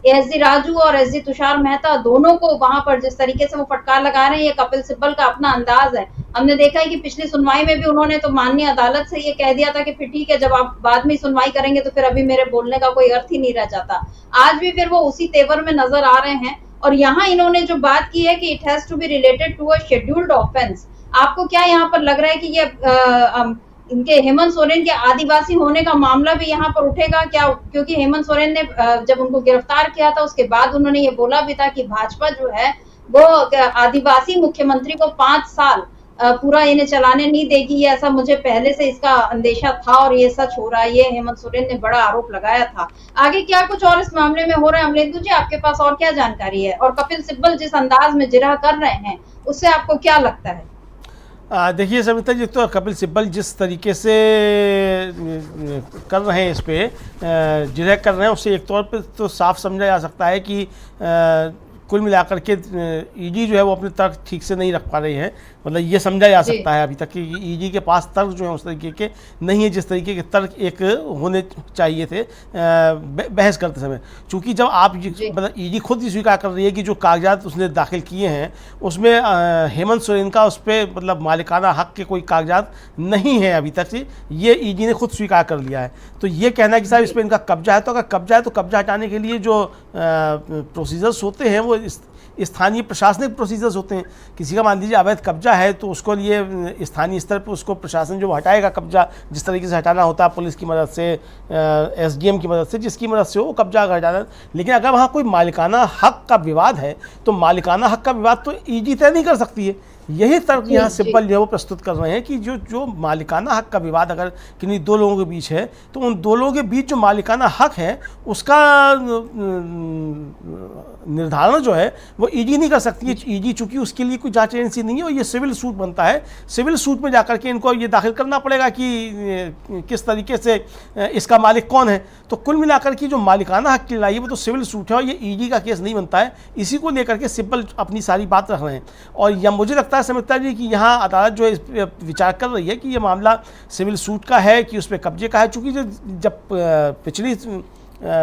एसजी राजू और एसजी तुषार मेहता दोनों को वहां पर जिस तरीके से वो फटकार लगा रहे हैं, ये कपिल सिब्बल का अपना अंदाज है। हमने देखा है कि पिछली सुनवाई में भी उन्होंने तो माननीय अदालत से ये कह दिया था कि फिर ठीक है, जब आप बाद में सुनवाई करेंगे तो फिर अभी मेरे बोलने का कोई अर्थ ही नहीं रह जाता। आज भी फिर वो उसी तेवर में नजर आ रहे हैं, और यहाँ इन्होंने जो बात की है कि it has to be related to a scheduled offence. आपको क्या यहाँ पर लग रहा है कि ये इनके हेमंत सोरेन के आदिवासी होने का मामला भी यहाँ पर उठेगा क्या? क्योंकि हेमंत सोरेन ने जब उनको गिरफ्तार किया था उसके बाद उन्होंने ये बोला भी था कि भाजपा जो है वो आदिवासी मुख्यमंत्री को 5 साल पूरा इन्हें चलाने नहीं देगी, ये ऐसा मुझे पहले से इसका अंदेशा था और ये सच हो रहा है। ये हेमंत सोरेन ने बड़ा आरोप लगाया था। आगे क्या कुछ और इस मामले में हो रहा है अमलेंदु जी, आपके पास और क्या जानकारी है? और कपिल सिब्बल जिस अंदाज में जिरह कर रहे हैं उससे आपको क्या लगता है? देखिए सविता जी, तो कपिल सिब्बल जिस तरीके से कर रहे हैं, इस पे जिरह कर रहे हैं, उससे एक तौर पे तो साफ समझा जा सकता है कि कुल मिलाकर के ईडी जो है वो अपने तर्क ठीक से नहीं रख पा रही है। मतलब ये समझा जा सकता है अभी तक कि ईडी के पास तर्क जो है उस तरीके के नहीं है जिस तरीके के तर्क एक होने चाहिए थे बहस करते समय। चूँकि जब आप मतलब ईडी खुद ही स्वीकार कर रही है कि जो कागजात उसने दाखिल किए हैं उसमें हेमंत सोरेन का उस पर मतलब मालिकाना हक के कोई कागजात नहीं है अभी तक से, ये ईडी ने खुद स्वीकार कर लिया है। तो ये कहना है कि साहब इस पर इनका कब्जा है, तो अगर कब्जा है तो कब्जा हटाने के लिए जो प्रोसीजर्स होते हैं वो स्थानीय प्रशासनिक प्रोसीजर्स होते हैं। किसी का मान लीजिए अवैध कब्जा है तो उसको लिए स्थानीय स्तर पर उसको प्रशासन जो हटाएगा कब्जा, जिस तरीके से हटाना होता है पुलिस की मदद से, एसडीएम की मदद से, जिसकी मदद से वो कब्जा हटाना। लेकिन अगर वहाँ कोई मालिकाना हक का विवाद है तो मालिकाना हक का विवाद तो ईडी तय नहीं कर सकती है। यही तर्क यहाँ सिब्बल जो वो प्रस्तुत कर रहे हैं कि जो मालिकाना हक का विवाद अगर किन्हीं दो लोगों के बीच है तो उन दो लोगों के बीच जो मालिकाना हक है उसका निर्धारण जो है वो ईडी नहीं कर सकती है। ईडी चूंकि उसके लिए कोई जांच एजेंसी नहीं है और ये सिविल सूट बनता है, सिविल सूट में जाकर के इनको ये दाखिल करना पड़ेगा कि किस तरीके से इसका मालिक कौन है। तो कुल मिलाकर की जो मालिकाना हक की लड़ाई है वो तो सिविल सूट है और ये ईडी का केस नहीं बनता है। इसी को लेकर के सिब्बल अपनी सारी बात रख रहे हैं। और यह मुझे लगता है समिता जी कि यहाँ अदालत जो है विचार कर रही है कि ये मामला सिविल सूट का है कि उस पर कब्जे का है। चूँकि जब पिछली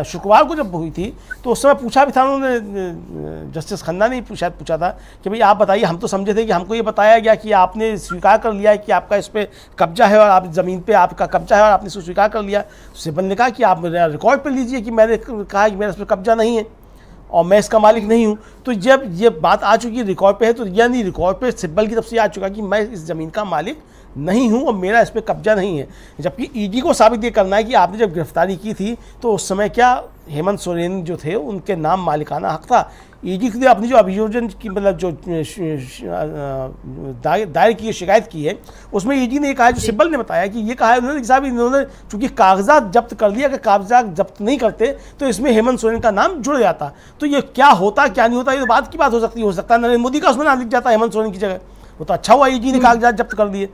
शुक्रवार को जब हुई थी तो उस समय पूछा भी था उन्होंने, जस्टिस खन्ना ने शायद पूछा था कि भाई आप बताइए, हम तो समझे थे कि हमको ये बताया गया कि आपने स्वीकार कर लिया है कि आपका इस पर कब्जा है और आप ज़मीन पे आपका कब्जा है और आपने इसको स्वीकार कर लिया। सिब्बल ने कहा कि आप रिकॉर्ड पर लीजिए कि मैंने कहा कि मेरा इस पर कब्जा नहीं है और मैं इसका मालिक नहीं हूँ। तो जब ये बात आ चुकी है रिकॉर्ड पे है तो यानी रिकॉर्ड पे सिब्बल की तरफ से आ चुका कि मैं इस ज़मीन का मालिक नहीं हूँ और मेरा इस पर कब्जा नहीं है। जबकि ईडी को साबित ये करना है कि आपने जब गिरफ्तारी की थी तो उस समय क्या हेमंत सोरेन जो थे उनके नाम मालिकाना हक था। ईडी ने अपनी जो अभियोजन की मतलब जो दायर की शिकायत की है उसमें ईडी ने कहा, जो सिब्बल ने बताया कि ये कहा है उन्होंने कि साहब इन्होंने चूँकि कागजात जब्त कर लिया, अगर कागजात जब्त नहीं करते तो इसमें हेमंत सोरेन का नाम जुड़ जाता। तो ये क्या होता क्या नहीं होता ये तो बात की बात हो सकता है नरेंद्र मोदी का उसमें नाम लिख जाता हेमंत सोरेन की जगह। वो तो अच्छा हुआ ईडी ने कागजात जब्त कर दिए।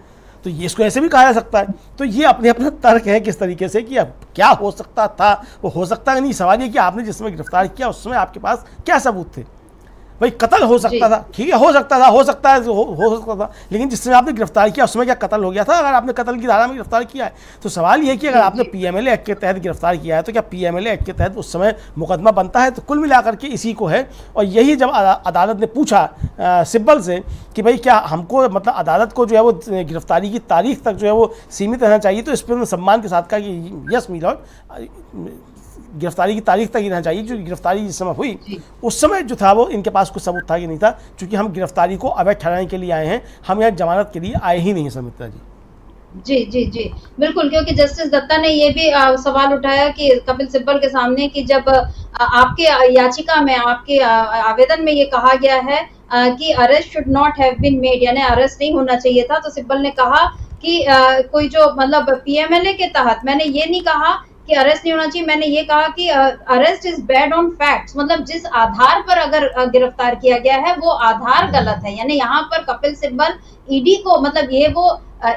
तो ये इसको ऐसे भी कहा जा सकता है। तो ये अपने अपना तर्क है किस तरीके से कि अब क्या हो सकता था, वो हो सकता है नहीं। सवाल ये कि आपने जिस समय गिरफ्तार किया उस समय आपके पास क्या सबूत थे। भाई कत्ल हो सकता था, ठीक है, हो सकता है, हो सकता था, लेकिन जिस समय आपने गिरफ्तार किया उस समय क्या कत्ल हो गया था अगर आपने कत्ल की धारा में गिरफ्तार किया है? तो सवाल ये है कि अगर आपने पीएमएलए एक्ट के तहत गिरफ्तार किया है तो क्या पीएमएलए एक्ट के तहत उस समय मुकदमा बनता है? तो कुल मिलाकर के इसी को है। और यही जब अदालत ने पूछा सिब्बल से कि भाई क्या हमको मतलब अदालत को जो है वो गिरफ्तारी की तारीख तक जो है वो सीमित रहना चाहिए, तो इस पर उन्होंने सम्मान के साथ कहा कि यस मी लॉर्ड, गिरफ्तारी की तारीख तक ही रहना चाहिए। जो गिरफ्तारी जिस समय हुई उस समय जो था वो इनके पास कुछ सबूत था कि नहीं था, क्योंकि हम गिरफ्तारी को अवैध ठहराने के लिए आए हैं, हम यहाँ जमानत के लिए आए ही नहीं। सुमित्रा जी जी जी जी बिल्कुल, क्योंकि जस्टिस दत्ता ने ये भी सवाल उठाया कि कपिल सिब्बल के सामने कि जब आपके याचिका में, आपके आवेदन में ये कहा गया है कि arrest should not have been made, यानी अरेस्ट नहीं होना चाहिए था, तो सिब्बल ने कहा कि कोई जो मतलब पीएमएलए के तहत, मैंने ये नहीं कहा कि अरेस्ट नहीं होना चाहिए, मैंने ये कहा कि arrest is bad on facts, मतलब जिस आधार पर अगर गिरफ्तार किया गया है वो आधार गलत है। यानी यहाँ पर कपिल सिब्बल ईडी को मतलब ये वो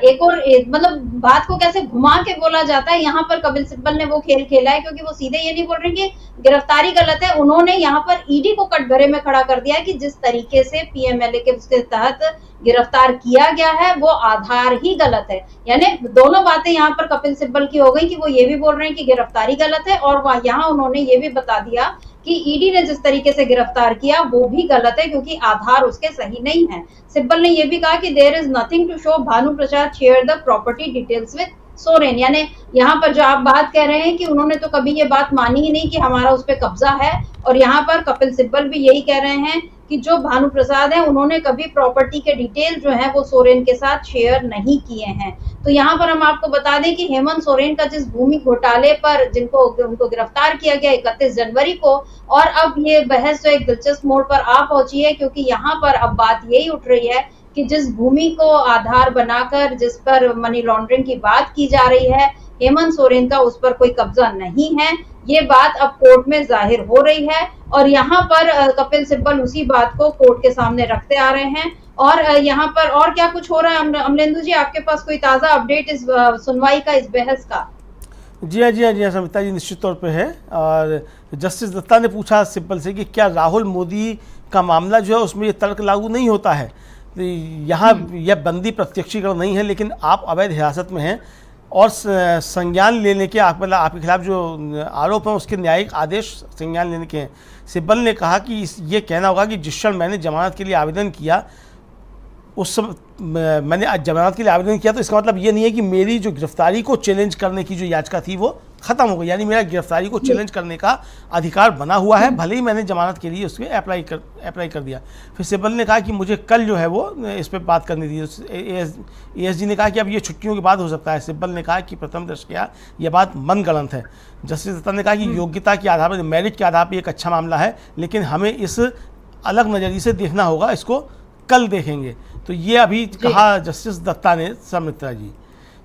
एक और मतलब बात को कैसे घुमा के बोला जाता है, यहाँ पर कपिल सिब्बल ने वो खेल खेला है, क्योंकि वो सीधे ये नहीं बोल रहे कि गिरफ्तारी गलत है, उन्होंने यहाँ पर ईडी को कटघरे में खड़ा कर दिया कि जिस तरीके से पीएमएलए के उसके तहत गिरफ्तार किया गया है वो आधार ही गलत है। यानी दोनों बातें यहाँ पर कपिल सिब्बल की हो गई कि वो ये भी बोल रहे हैं कि गिरफ्तारी गलत है, और यहाँ उन्होंने ये भी बता दिया कि ईडी ने जिस तरीके से गिरफ्तार किया वो भी गलत है, क्योंकि आधार उसके सही नहीं है। सिब्बल ने ये भी कहा कि there is nothing to show Bhanu Prasad share the property details with Soren. यानी यहाँ पर जो आप बात कह रहे हैं कि उन्होंने तो कभी ये बात मानी ही नहीं कि हमारा उस पर कब्जा है, और यहाँ पर कपिल सिब्बल भी यही कह रहे हैं कि जो भानु प्रसाद है उन्होंने कभी प्रॉपर्टी के डिटेल जो है वो सोरेन के साथ शेयर नहीं किए हैं। तो यहाँ पर हम आपको बता दें कि हेमंत सोरेन का जिस भूमि घोटाले पर उनको गिरफ्तार किया गया 31 जनवरी को, और अब ये बहस जो एक दिलचस्प मोड़ पर आ पहुंची है, क्योंकि यहाँ पर अब बात यही उठ रही है कि जिस भूमि को आधार बनाकर जिस पर मनी लॉन्ड्रिंग की बात की जा रही है, हेमंत सोरेन का उस पर कोई कब्जा नहीं है, ये बात अब कोर्ट में जाहिर हो रही है। और यहाँ पर कपिल सिब्बल उसी बात को कोर्ट के सामने रखते आ रहे हैं। और यहाँ पर और क्या कुछ हो रहा है अमलेंदु जी, आपके पास कोई ताजा अपडेट इस सुनवाई का, इस बहस का? जी हाँ समिता जी, निश्चित तौर पे है। और जस्टिस दत्ता ने पूछा सिब्बल से कि क्या राहुल मोदी का मामला जो है उसमें ये तर्क लागू नहीं होता है? तो यहाँ यह बंदी प्रत्यक्षीकरण नहीं है, लेकिन आप अवैध हिरासत में हैं और संज्ञान लेने के आपके खिलाफ जो आरोप हैं उसके न्यायिक आदेश संज्ञान लेने के हैं। सिब्बल ने कहा कि ये कहना होगा कि जिस क्षण मैंने जमानत के लिए आवेदन किया उस समय मैंने जमानत के लिए आवेदन किया, तो इसका मतलब ये नहीं है कि मेरी जो गिरफ्तारी को चैलेंज करने की जो याचिका थी वो ख़त्म हो गई। यानी मेरा गिरफ्तारी को चैलेंज करने का अधिकार बना हुआ है, भले ही मैंने जमानत के लिए उसमें अप्लाई कर दिया। फिर सिब्बल ने कहा कि मुझे कल जो है वो इस पर बात करनी थी। एएसजी ने कहा कि अब ये छुट्टियों के बाद हो सकता है। सिब्बल ने कहा कि प्रथम दृष्टया यह बात मनगढ़ंत है। जस्टिस दत्ता ने कहा कि योग्यता के आधार पर, मेरिट के आधार पर एक अच्छा मामला है, लेकिन हमें इस अलग नज़रिए से देखना होगा, इसको कल देखेंगे। तो ये अभी कहा जस्टिस दत्ता ने सुमित्रा जी।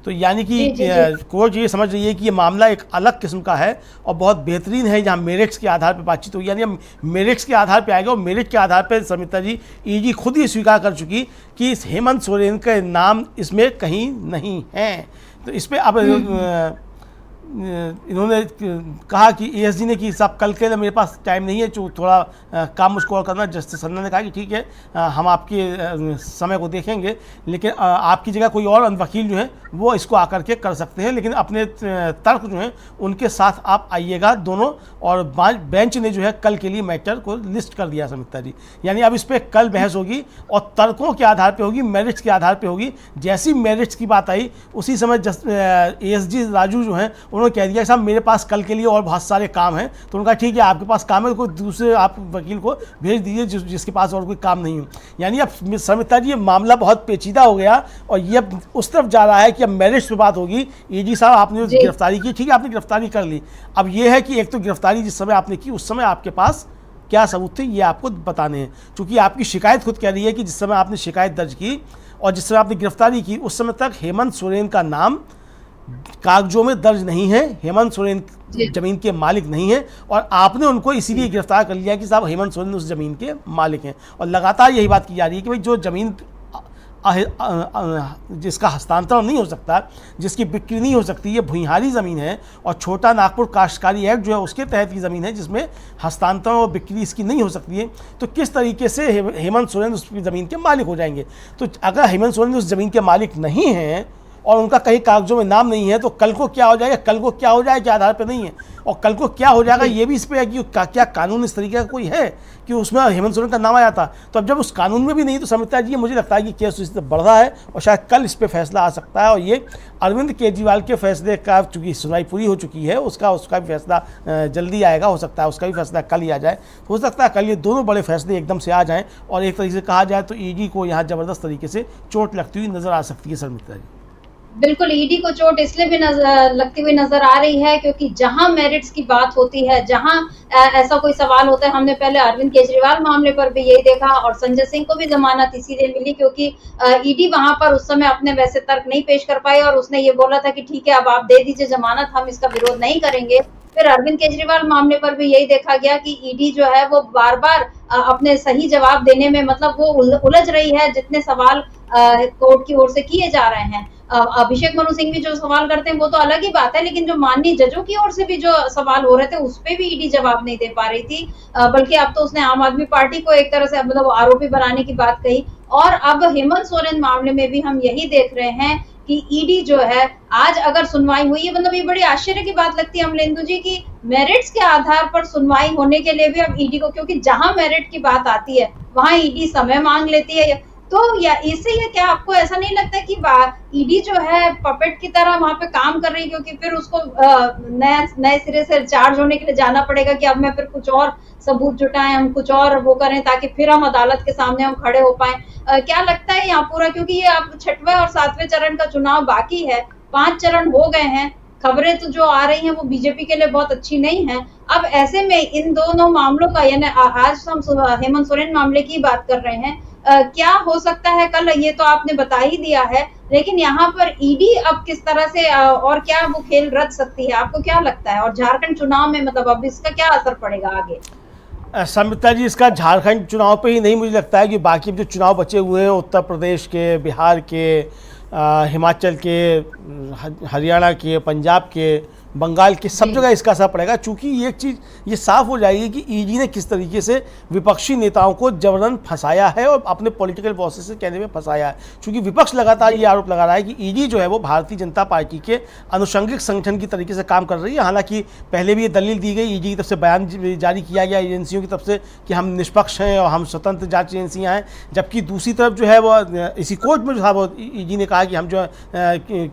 तो यानी कि कोर्ट ये समझ रही है कि ये मामला एक अलग किस्म का है और बहुत बेहतरीन है, जहाँ मेरिट्स के आधार पर बातचीत होगी। यानी अब मेरिट्स के आधार पर आएगा, और मेरिट के आधार पर सुमित्रा जी ईडी खुद ही स्वीकार कर चुकी कि इस हेमंत सोरेन का नाम इसमें कहीं नहीं है। तो इस पर अब इन्होंने कहा कि एएसजी ने कि साहब कल के लिए मेरे पास टाइम नहीं है, जो थोड़ा काम मुझको और करना। जस्टिस सन्ना ने कहा कि ठीक है, हम आपके समय को देखेंगे, लेकिन आपकी जगह कोई और वकील जो है वो इसको आकर के कर सकते हैं, लेकिन अपने तर्क जो हैं उनके साथ आप आइएगा दोनों। और बेंच ने जो है कल के लिए मैटर को लिस्ट कर दिया समिता जी। यानी अब इस पर कल बहस होगी और तर्कों के आधार पर होगी, मेरिट्स के आधार पर होगी। जैसी मेरिट्स की बात आई उसी समय एएसजी राजू जो हैं उन्होंने कह दिया साहब मेरे पास कल के लिए और बहुत सारे काम हैं। तो उनका ठीक है, आपके पास काम है, कोई दूसरे आप वकील को भेज दीजिए जिसके पास और कोई काम नहीं हो। यानी अब समिता जी ये मामला बहुत पेचीदा हो गया और ये उस तरफ जा रहा है कि अब मेरिट्स पे बात होगी। ईडी साहब आपने गिरफ्तारी की, ठीक है, आपने गिरफ्तारी कर ली। अब ये है कि एक तो गिरफ्तारी जिस समय आपने की उस समय आपके पास क्या सबूत थे ये आपको बताने हैं, क्योंकि आपकी शिकायत खुद कह रही है कि जिस समय आपने शिकायत दर्ज की और जिस समय आपने गिरफ्तारी की उस समय तक हेमंत सोरेन का नाम कागजों में दर्ज नहीं है, हेमंत सोरेन जमीन के मालिक नहीं है, और आपने उनको इसीलिए गिरफ्तार कर लिया कि साहब हेमंत सोरेन उस जमीन के मालिक हैं। और लगातार यही बात की जा रही है कि भाई जो जमीन जिसका हस्तांतरण नहीं हो सकता, जिसकी बिक्री नहीं हो सकती, ये भुइंहारी ज़मीन है और छोटा नागपुर काश्तकारी एक्ट जो है उसके तहत की ज़मीन है जिसमें हस्तांतरण और बिक्री इसकी नहीं हो सकती है, तो किस तरीके से हेमंत सोरेन उस ज़मीन के मालिक हो जाएंगे। तो अगर हेमंत सोरेन उस ज़मीन के मालिक नहीं हैं और उनका कहीं कागजों में नाम नहीं है, तो कल को क्या हो जाएगा, कल को क्या हो जाएगा के आधार पर नहीं है, और कल को क्या हो जाएगा ये भी इस पर है कि क्या कानून इस तरीके का कोई है कि उसमें हेमंत सोरेन का नाम आया था। तो अब जब उस कानून में भी नहीं, तो समिता जी मुझे लगता है कि केस इस बढ़ रहा है और शायद कल इस पर फैसला आ सकता है। और ये अरविंद केजरीवाल के फैसले का चूँकि सुनवाई पूरी हो चुकी है, उसका भी फैसला जल्दी आएगा, हो सकता है उसका भी फैसला कल ही आ जाए। हो सकता है कल ये दोनों बड़े फैसले एकदम से आ जाएँ और एक तरीके से कहा जाए तो ईडी को यहाँ ज़बरदस्त तरीके से चोट लगती हुई नज़र आ सकती है। समिता जी बिल्कुल, ईडी को चोट इसलिए भी लगती हुई नजर आ रही है क्योंकि जहां मेरिट्स की बात होती है, जहां ऐसा कोई सवाल होता है, हमने पहले अरविंद केजरीवाल मामले पर भी यही देखा और संजय सिंह को भी जमानत इसीलिए मिली क्योंकि ईडी वहां पर उस समय अपने वैसे तर्क नहीं पेश कर पाई और उसने ये बोला था कि ठीक है अब आप दे दीजिए जमानत, हम इसका विरोध नहीं करेंगे। फिर अरविंद केजरीवाल मामले पर भी यही देखा गया कि ईडी जो है वो बार बार अपने सही जवाब देने में मतलब वो उलझ रही है, जितने सवाल कोर्ट की ओर से किए जा रहे हैं। अभिषेक मनु सिंह भी जो सवाल करते हैं वो तो अलग ही बात है, लेकिन जो माननीय जजों की ओर से भी जो सवाल हो रहे थे उस पे भी ईडी जवाब नहीं दे पा रही थी, बल्कि अब तो उसने आम आदमी पार्टी को एक तरह से मतलब आरोपी बनाने की बात कही। और अब हेमंत सोरेन मामले में भी हम यही देख रहे हैं कि ईडी जो है आज अगर सुनवाई हुई है, मतलब ये बड़ी आश्चर्य की बात लगती है अमलेंदु जी की मेरिट्स के आधार पर सुनवाई होने के लिए भी अब ईडी को, क्योंकि जहां मेरिट की बात आती है वहां ईडी समय मांग लेती है। तो या इससे ये क्या आपको ऐसा नहीं लगता कि ईडी जो है पपेट की तरह वहां पे काम कर रही है, क्योंकि फिर उसको नए सिरे से चार्ज होने के लिए जाना पड़ेगा कि अब मैं फिर कुछ और सबूत जुटाएं, हम कुछ और वो करें ताकि फिर हम अदालत के सामने हम खड़े हो पाए। क्या लगता है यहाँ पूरा, क्योंकि ये अब 6वें और 7वें चरण का चुनाव बाकी है, 5 चरण हो गए हैं, खबरें तो जो आ रही हैं वो बीजेपी के लिए बहुत अच्छी नहीं है। अब ऐसे में इन दोनों मामलों का, यानी आज हम हेमंत सोरेन मामले की बात कर रहे हैं, क्या हो सकता है कल, ये तो आपने बता ही दिया है, लेकिन यहाँ पर ईडी अब किस तरह से और क्या वो खेल रच सकती है, आपको क्या लगता है? और झारखंड चुनाव में मतलब अब इसका क्या असर पड़ेगा आगे? समिता जी इसका झारखंड चुनाव पे ही नहीं, मुझे लगता है कि बाकी जो चुनाव बचे हुए हैं उत्तर प्रदेश के, बिहार के, हिमाचल के, हरियाणा के, पंजाब के, बंगाल के, सब जगह इसका असर पड़ेगा। चूँकि ये एक चीज़ ये साफ हो जाएगी कि ईडी ने किस तरीके से विपक्षी नेताओं को जबरन फंसाया है और अपने पॉलिटिकल प्रोसेस से कहने में फंसाया है। चूँकि विपक्ष लगातार ये आरोप लगा रहा है कि ईडी जो है वो भारतीय जनता पार्टी के अनुषंगिक संगठन की तरीके से काम कर रही है। हालांकि पहले भी ये दलील दी गई, ईडी की तरफ से बयान जारी किया गया एजेंसियों की तरफ से कि हम निष्पक्ष हैं और हम स्वतंत्र जाँच एजेंसियाँ हैं, जबकि दूसरी तरफ जो है वो इसी कोर्ट में जो था वो ईडी ने कहा कि हम जो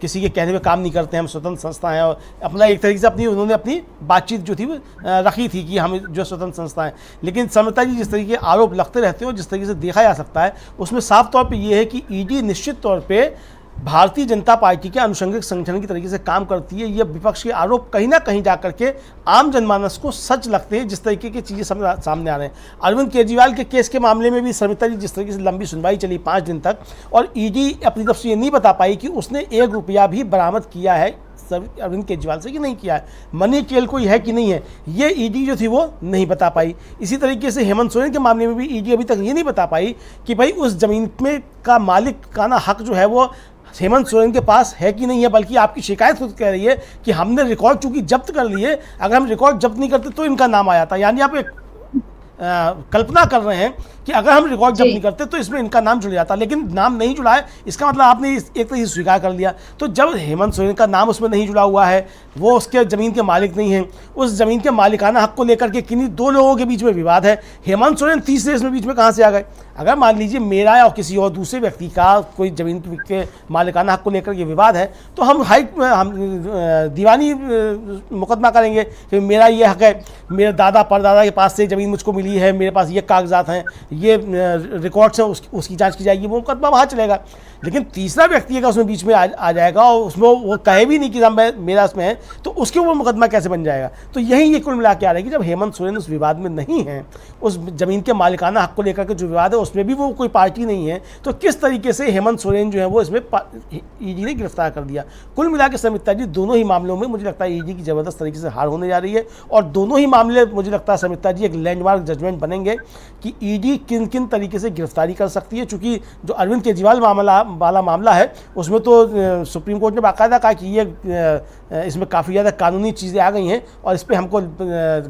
किसी के कहने में काम नहीं करते, हम स्वतंत्र संस्था हैं और अपना एक तरीके से उन्होंने अपनी बातचीत जो थी वो रखी थी कि हम जो स्वतंत्र संस्था है। लेकिन समिता जी जिस तरीके के आरोप लगते रहते हैं और जिस तरीके से देखा जा सकता है उसमें साफ तौर पे ये है कि ईडी निश्चित तौर पे भारतीय जनता पार्टी के अनुषंगिक संगठन की तरीके से काम करती है। ये विपक्ष के आरोप कहीं ना कहीं जाकर के आम जनमानस को सच लगते हैं जिस तरीके की चीज़ें सामने आ रहे हैं। अरविंद केजरीवाल के केस के मामले में भी समिता जी जिस तरीके से लंबी सुनवाई चली 5 दिन तक और ईडी अपनी तरफ से ये नहीं बता पाई कि उसने 1 रुपया भी बरामद किया है अरविंद केजरीवाल से कि नहीं किया है, मनी ट्रेल कोई है कि नहीं है, ये ईडी जो थी वो नहीं बता पाई। इसी तरीके से हेमंत सोरेन के मामले में भी ईडी अभी तक ये नहीं बता पाई कि भाई उस जमीन में का मालिकाना हक जो है वो हेमंत सोरेन के पास है कि नहीं है, बल्कि आपकी शिकायत खुद कह रही है कि हमने रिकॉर्ड चूंकि जब्त कर लिए, अगर हम रिकॉर्ड जब्त नहीं करते तो इनका नाम आया था। यानी आप एक कल्पना कर रहे हैं कि अगर हम रिकॉर्ड जब्त नहीं करते तो इसमें इनका नाम जुड़ जाता, लेकिन नाम नहीं जुड़ा है, इसका मतलब आपने एक तरह से स्वीकार कर लिया। तो जब हेमंत सोरेन का नाम उसमें नहीं जुड़ा हुआ है, वो उसके ज़मीन के मालिक नहीं हैं, उस ज़मीन के मालिकाना हक को लेकर के किन्हीं 2 लोगों के बीच में विवाद है, हेमंत सोरेन तीसरे इसमें बीच में कहाँ से आ गए? अगर मान लीजिए मेरा और किसी और दूसरे व्यक्ति का कोई ज़मीन के मालिकाना हक को लेकर के विवाद है तो हम दीवानी मुकदमा करेंगे कि मेरा ये हक है, मेरे दादा परदादा के पास से ज़मीन मुझको मिली है, मेरे पास ये कागजात हैं, ये रिकॉर्ड्स हैं, उसकी जांच की जाएगी, वो मुकदमा वहाँ चलेगा। लेकिन तीसरा व्यक्ति अगर उसमें बीच में आ जाएगा और उसमें वो कहे भी नहीं कि मेरा उसमें है, तो उसके ऊपर मुकदमा कैसे बन जाएगा? तो यही ये कुल मिला के आ रहा है कि जब हेमंत सोरेन उस विवाद में नहीं है, उस ज़मीन के मालिकाना हक को लेकर के जो विवाद है उसमें भी वो कोई पार्टी नहीं है, तो किस तरीके से हेमंत सोरेन जो है वो इसमें ईडी ने गिरफ्तार कर दिया। कुल मिला के समिता जी दोनों ही मामलों में मुझे लगता है ईडी की ज़बरदस्त तरीके से हार होने जा रही है और दोनों ही मामले मुझे लगता है समिता जी एक लैंडमार्क जजमेंट बनेंगे कि ईडी किन किन तरीके से गिरफ्तारी कर सकती है, चूँकि जो अरविंद केजरीवाल वाला मामला है उसमें तो सुप्रीम कोर्ट ने बाकायदा कहा कि ये इसमें काफ़ी ज़्यादा कानूनी चीज़ें आ गई हैं और इस पर हमको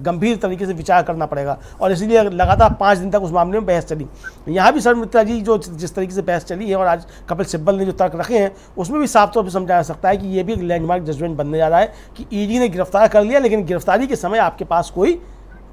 गंभीर तरीके से विचार करना पड़ेगा, और इसलिए लगातार 5 दिन तक उस मामले में बहस चली। यहाँ भी सर मित्रा जी जो जिस तरीके से बहस चली है और आज कपिल सिब्बल ने जो तर्क रखे हैं उसमें भी साफ तौर पर समझा जा सकता है कि ये भी एक लैंडमार्क जजमेंट बनने जा रहा है कि ईडी ने गिरफ्तार कर लिया, लेकिन गिरफ्तारी के समय आपके पास कोई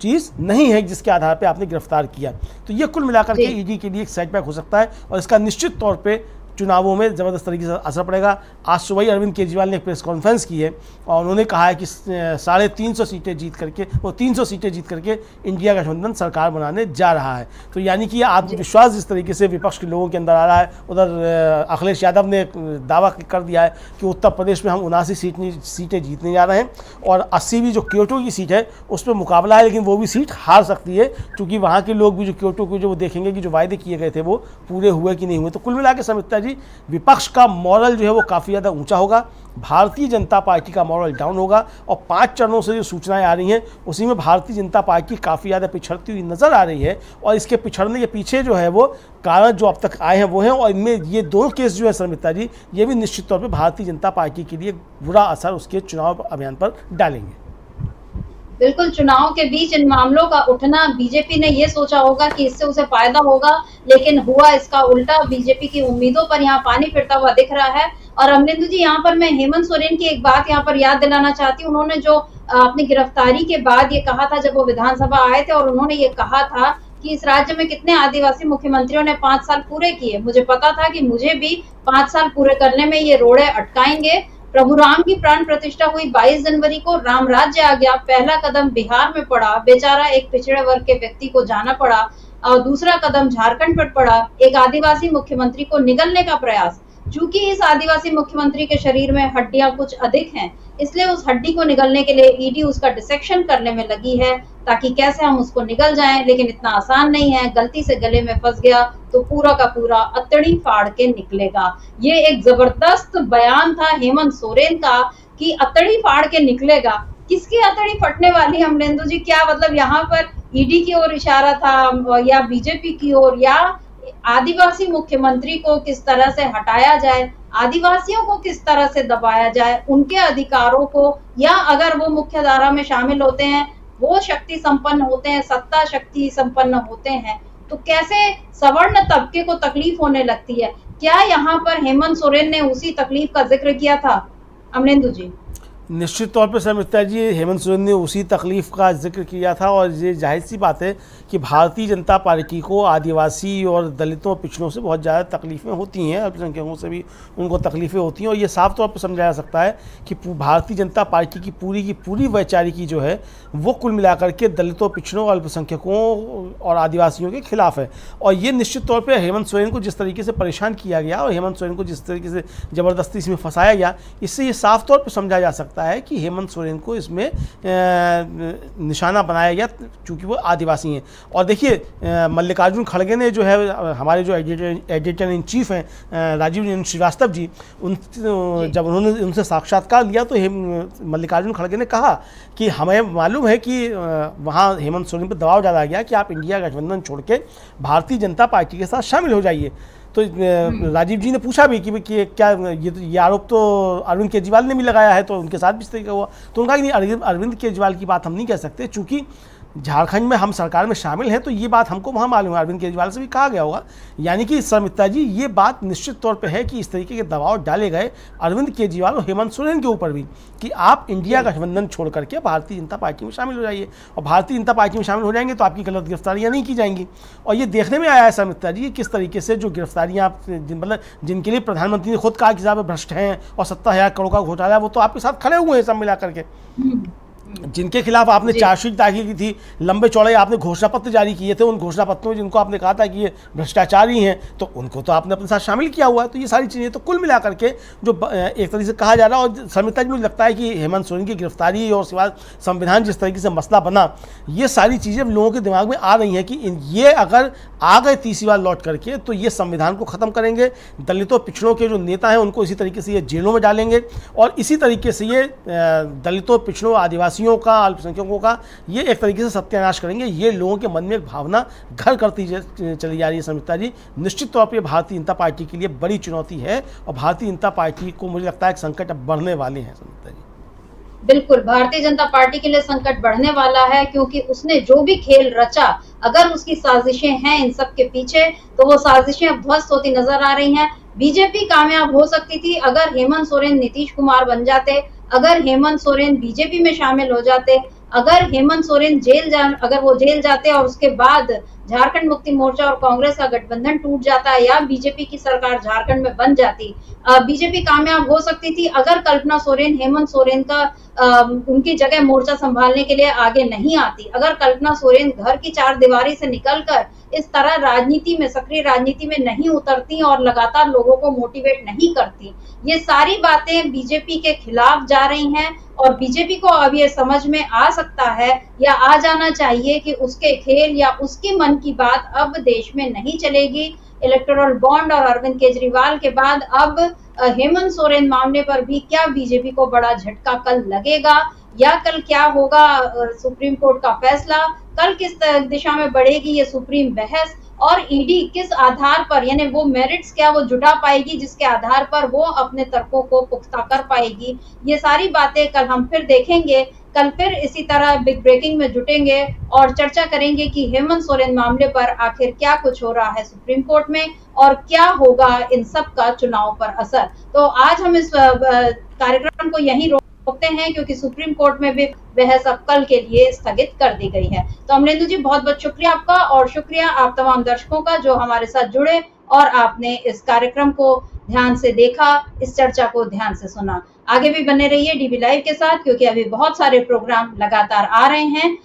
चीज़ नहीं है जिसके आधार पे आपने गिरफ्तार किया। तो ये कुल मिलाकर के ईडी के लिए एक सेटबैक हो सकता है और इसका निश्चित तौर पे चुनावों में ज़बरदस्त तरीके से असर पड़ेगा। आज सुबह ही अरविंद केजरीवाल ने एक प्रेस कॉन्फ्रेंस की है और उन्होंने कहा है कि 350 सीटें जीत करके वो 300 सीटें जीत करके इंडिया गठबंधन सरकार बनाने जा रहा है। तो यानी कि आत्मविश्वास जिस तरीके से विपक्ष के लोगों के अंदर आ रहा है, उधर अखिलेश यादव ने दावा कर दिया है कि उत्तर प्रदेश में हम 79 सीटें जीतने जा रहे हैं और 80 भी जो क्योटो की सीट है उस पर मुकाबला है, लेकिन वो भी सीट हार सकती है क्योंकि वहाँ के लोग भी जो क्योटो को जो वो देखेंगे कि जो वायदे किए गए थे वो पूरे हुए कि नहीं हुए। तो कुल मिला के समिता जी विपक्ष का मॉरल जो है वो काफ़ी ज़्यादा ऊंचा होगा, भारतीय जनता पार्टी का मॉरल डाउन होगा और 5 चरणों से जो सूचनाएं आ रही हैं उसी में भारतीय जनता पार्टी काफ़ी ज़्यादा पिछड़ती हुई नज़र आ रही है और इसके पिछड़ने के पीछे जो है वो कारण जो अब तक आए हैं वो हैं और इनमें ये दोनों केस जो है शर्मिष्ठा जी ये भी निश्चित तौर पर भारतीय जनता पार्टी के लिए बुरा असर उसके चुनाव अभियान पर डालेंगे। बिल्कुल, चुनाव के बीच इन मामलों का उठना बीजेपी ने ये सोचा होगा कि इससे उसे फायदा होगा, लेकिन हुआ इसका उल्टा। बीजेपी की उम्मीदों पर यहाँ पानी फिरता हुआ दिख रहा है। और अमरिंदु जी, यहाँ पर मैं हेमंत सोरेन की एक बात यहाँ पर याद दिलाना चाहती हूँ। उन्होंने जो अपनी गिरफ्तारी के बाद ये कहा था जब वो विधानसभा आए थे और उन्होंने ये कहा था कि इस राज्य में कितने आदिवासी मुख्यमंत्रियों ने 5 साल पूरे किए। मुझे पता था कि मुझे भी 5 साल पूरे करने में ये रोड़े अटकाएंगे। प्रभु राम की प्राण प्रतिष्ठा हुई 22 जनवरी को, राम राज्य आ गया, पहला कदम बिहार में पड़ा, बेचारा एक पिछड़े वर्ग के व्यक्ति को जाना पड़ा, और दूसरा कदम झारखंड पर पड़ा, एक आदिवासी मुख्यमंत्री को निगलने का प्रयास। चूंकि इस आदिवासी मुख्यमंत्री के शरीर में हड्डियां कुछ अधिक हैं, इसलिए उस हड्डी को निगलने के लिए ईडी उसका डिसेक्शन करने में लगी है ताकि कैसे हम उसको निगल जाएं, लेकिन इतना आसान नहीं है। गलती से गले में फंस गया तो पूरा का पूरा अतड़ी फाड़ के निकलेगा। ये एक जबरदस्त बयान था हेमंत सोरेन का कि अतड़ी फाड़ के निकलेगा। किसकी अतड़ी फटने वाली अमरिंदु जी? क्या मतलब यहाँ पर ईडी की ओर इशारा था या बीजेपी की ओर, या आदिवासी मुख्यमंत्री को किस तरह से हटाया जाए, आदिवासियों को किस तरह से दबाया जाए, उनके अधिकारों को, या अगर वो मुख्य धारा में शामिल होते हैं, वो शक्ति संपन्न होते हैं, सत्ता शक्ति संपन्न होते हैं, तो कैसे सवर्ण तबके को तकलीफ होने लगती है? क्या यहाँ पर हेमंत सोरेन ने उसी तकलीफ का जिक्र किया था अमरिंदु जी? निश्चित तौर पर शर्मिष्ठा जी हेमंत सोरेन ने उसी तकलीफ़ का जिक्र किया था और ये जाहिर सी बात है कि भारतीय जनता पार्टी को आदिवासी और दलितों पिछड़ों से बहुत ज़्यादा तकलीफ़ें होती हैं, अल्पसंख्यकों से भी उनको तकलीफ़ें होती हैं और ये साफ तौर पर समझाया जा सकता है कि भारतीय जनता पार्टी की पूरी वैचारिकी जो है वो कुल मिलाकर के दलितों, पिछड़ों, अल्पसंख्यकों और आदिवासियों के खिलाफ है। और ये निश्चित तौर पर हेमंत सोरेन को जिस तरीके से परेशान किया गया और हेमंत सोरेन को जिस तरीके से ज़बरदस्ती इसमें फंसाया गया, इससे ये साफ तौर पर समझा जा सकता है कि हेमंत सोरेन को इसमें निशाना बनाया गया क्योंकि वो आदिवासी हैं। और देखिए मल्लिकार्जुन खड़गे ने जो है हमारे जो एडिटर इन चीफ हैं राजीव श्रीवास्तव जी, जब उन्होंने उनसे साक्षात्कार लिया तो मल्लिकार्जुन खड़गे ने कहा कि हमें मालूम है कि वहाँ हेमंत सोरेन पर दबाव डाला गया कि आप इंडिया गठबंधन छोड़ के भारतीय जनता पार्टी के साथ शामिल हो जाइए। तो राजीव जी ने पूछा भी कि क्या ये आरोप तो अरविंद केजरीवाल ने भी लगाया है, तो उनके साथ भी इस तरीके हुआ। तो उनका कि नहीं, अरविंद केजरीवाल की बात हम नहीं कह सकते, चूँकि झारखंड में हम सरकार में शामिल हैं तो ये बात हमको वहाँ मालूम है, अरविंद केजरीवाल से भी कहा गया होगा। यानी कि शर्मिष्ठा जी ये बात निश्चित तौर पे है कि इस तरीके के दबाव डाले गए अरविंद केजरीवाल और हेमंत सोरेन के ऊपर भी कि आप इंडिया गठबंधन छोड़ करके भारतीय जनता पार्टी में शामिल हो जाइए, और भारतीय जनता पार्टी में शामिल हो जाएंगे तो आपकी गलत गिरफ्तारियाँ नहीं की जाएंगी। और ये देखने में आया है शर्मिष्ठा जी किस तरीके से जो गिरफ्तारियाँ मतलब जिनके लिए प्रधानमंत्री ने खुद कहा कि साहब भ्रष्ट हैं और 70,000 करोड़ का घोटाला, वो तो आपके साथ खड़े हुए हैं सब मिला करके। जिनके खिलाफ आपने चार्जशीट दाखिल की थी, लंबे चौड़े आपने घोषणा पत्र जारी किए थे, उन घोषणा पत्रों में जिनको आपने कहा था कि ये भ्रष्टाचारी हैं, तो उनको तो आपने अपने साथ शामिल किया हुआ है। तो ये सारी चीज़ें तो कुल मिलाकर के जो एक तरीके से कहा जा रहा है, और शर्मिष्ठा जी मुझे लगता है कि हेमंत सोरेन की गिरफ्तारी और सिवा संविधान जिस तरीके से मसला बना, ये सारी चीज़ें लोगों के दिमाग में आ रही हैं कि ये अगर आ गए तीसरी बार लौट करके तो ये संविधान को ख़त्म करेंगे, दलितों पिछड़ों के जो नेता हैं उनको इसी तरीके से ये जेलों में डालेंगे, और इसी तरीके से ये दलितों, पिछड़ों, आदिवासियों आतंकियों का, अल्पसंख्यकों का ये एक तरीके से सत्यानाश करेंगे। ये लोगों के मन में एक भावना घर करती चली जा रही है। संयुक्ता जी, निश्चित तौर पर भारतीय जनता पार्टी के लिए बड़ी चुनौती है और भारतीय जनता पार्टी को मुझे लगता है कि संकट अब बढ़ने वाले हैं। संयुक्ता जी, बिल्कुल भारतीय जनता पार्टी के लिए संकट बढ़ने वाला है, क्योंकि उसने जो भी खेल रचा, अगर उसकी साजिशें हैं इन सब के पीछे, तो वो साजिशें अब ध्वस्त होती नजर आ रही हैं। बीजेपी कामयाब हो सकती थी अगर हेमंत सोरेन नीतीश कुमार बन जाते, अगर हेमंत सोरेन बीजेपी में शामिल हो जाते, अगर हेमंत सोरेन अगर वो जेल जाते और उसके बाद झारखंड मुक्ति मोर्चा और कांग्रेस का गठबंधन टूट जाता या बीजेपी की सरकार झारखंड में बन जाती, बीजेपी कामयाब हो सकती थी अगर कल्पना सोरेन हेमंत सोरेन का उनकी जगह मोर्चा संभालने के लिए आगे नहीं आती, अगर कल्पना सोरेन घर की चार दीवारी से निकलकर इस तरह राजनीति में, सक्रिय राजनीति में नहीं उतरती और लगातार लोगों को मोटिवेट नहीं करती। ये सारी बातें बीजेपी के खिलाफ जा रही हैं और बीजेपी को अब ये समझ में आ सकता है या आ जाना चाहिए कि उसके खेल या उसके मन की बात अब देश में नहीं चलेगी। इलेक्टोरल बॉन्ड और अरविंद केजरीवाल के बाद अब हेमंत सोरेन मामले पर भी क्या बीजेपी को बड़ा झटका कल लगेगा या कल क्या होगा सुप्रीम कोर्ट का फैसला, कल किस दिशा में बढ़ेगी ये सुप्रीम बहस और ईडी किस आधार पर, यानी वो मेरिट्स क्या वो जुटा पाएगी जिसके आधार पर वो अपने तर्कों को पुख्ता कर पाएगी, ये सारी बातें कल हम फिर देखेंगे। कल फिर इसी तरह बिग ब्रेकिंग में जुटेंगे और चर्चा करेंगे कि हेमंत सोरेन मामले पर आखिर क्या कुछ हो रहा है सुप्रीम कोर्ट में और क्या होगा इन सब का चुनाव पर असर। तो आज हम इस कार्यक्रम को यहीं रोकते हैं क्योंकि सुप्रीम कोर्ट में भी बहस अब कल के लिए स्थगित कर दी गई है। तो अमरेंदु जी, बहुत बहुत शुक्रिया आपका और शुक्रिया आप तमाम दर्शकों का जो हमारे साथ जुड़े और आपने इस कार्यक्रम को ध्यान से देखा, इस चर्चा को ध्यान से सुना। आगे भी बने रहिए डीबी लाइव के साथ क्योंकि अभी बहुत सारे प्रोग्राम लगातार आ रहे हैं।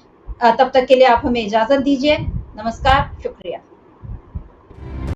तब तक के लिए आप हमें इजाजत दीजिए। नमस्कार, शुक्रिया।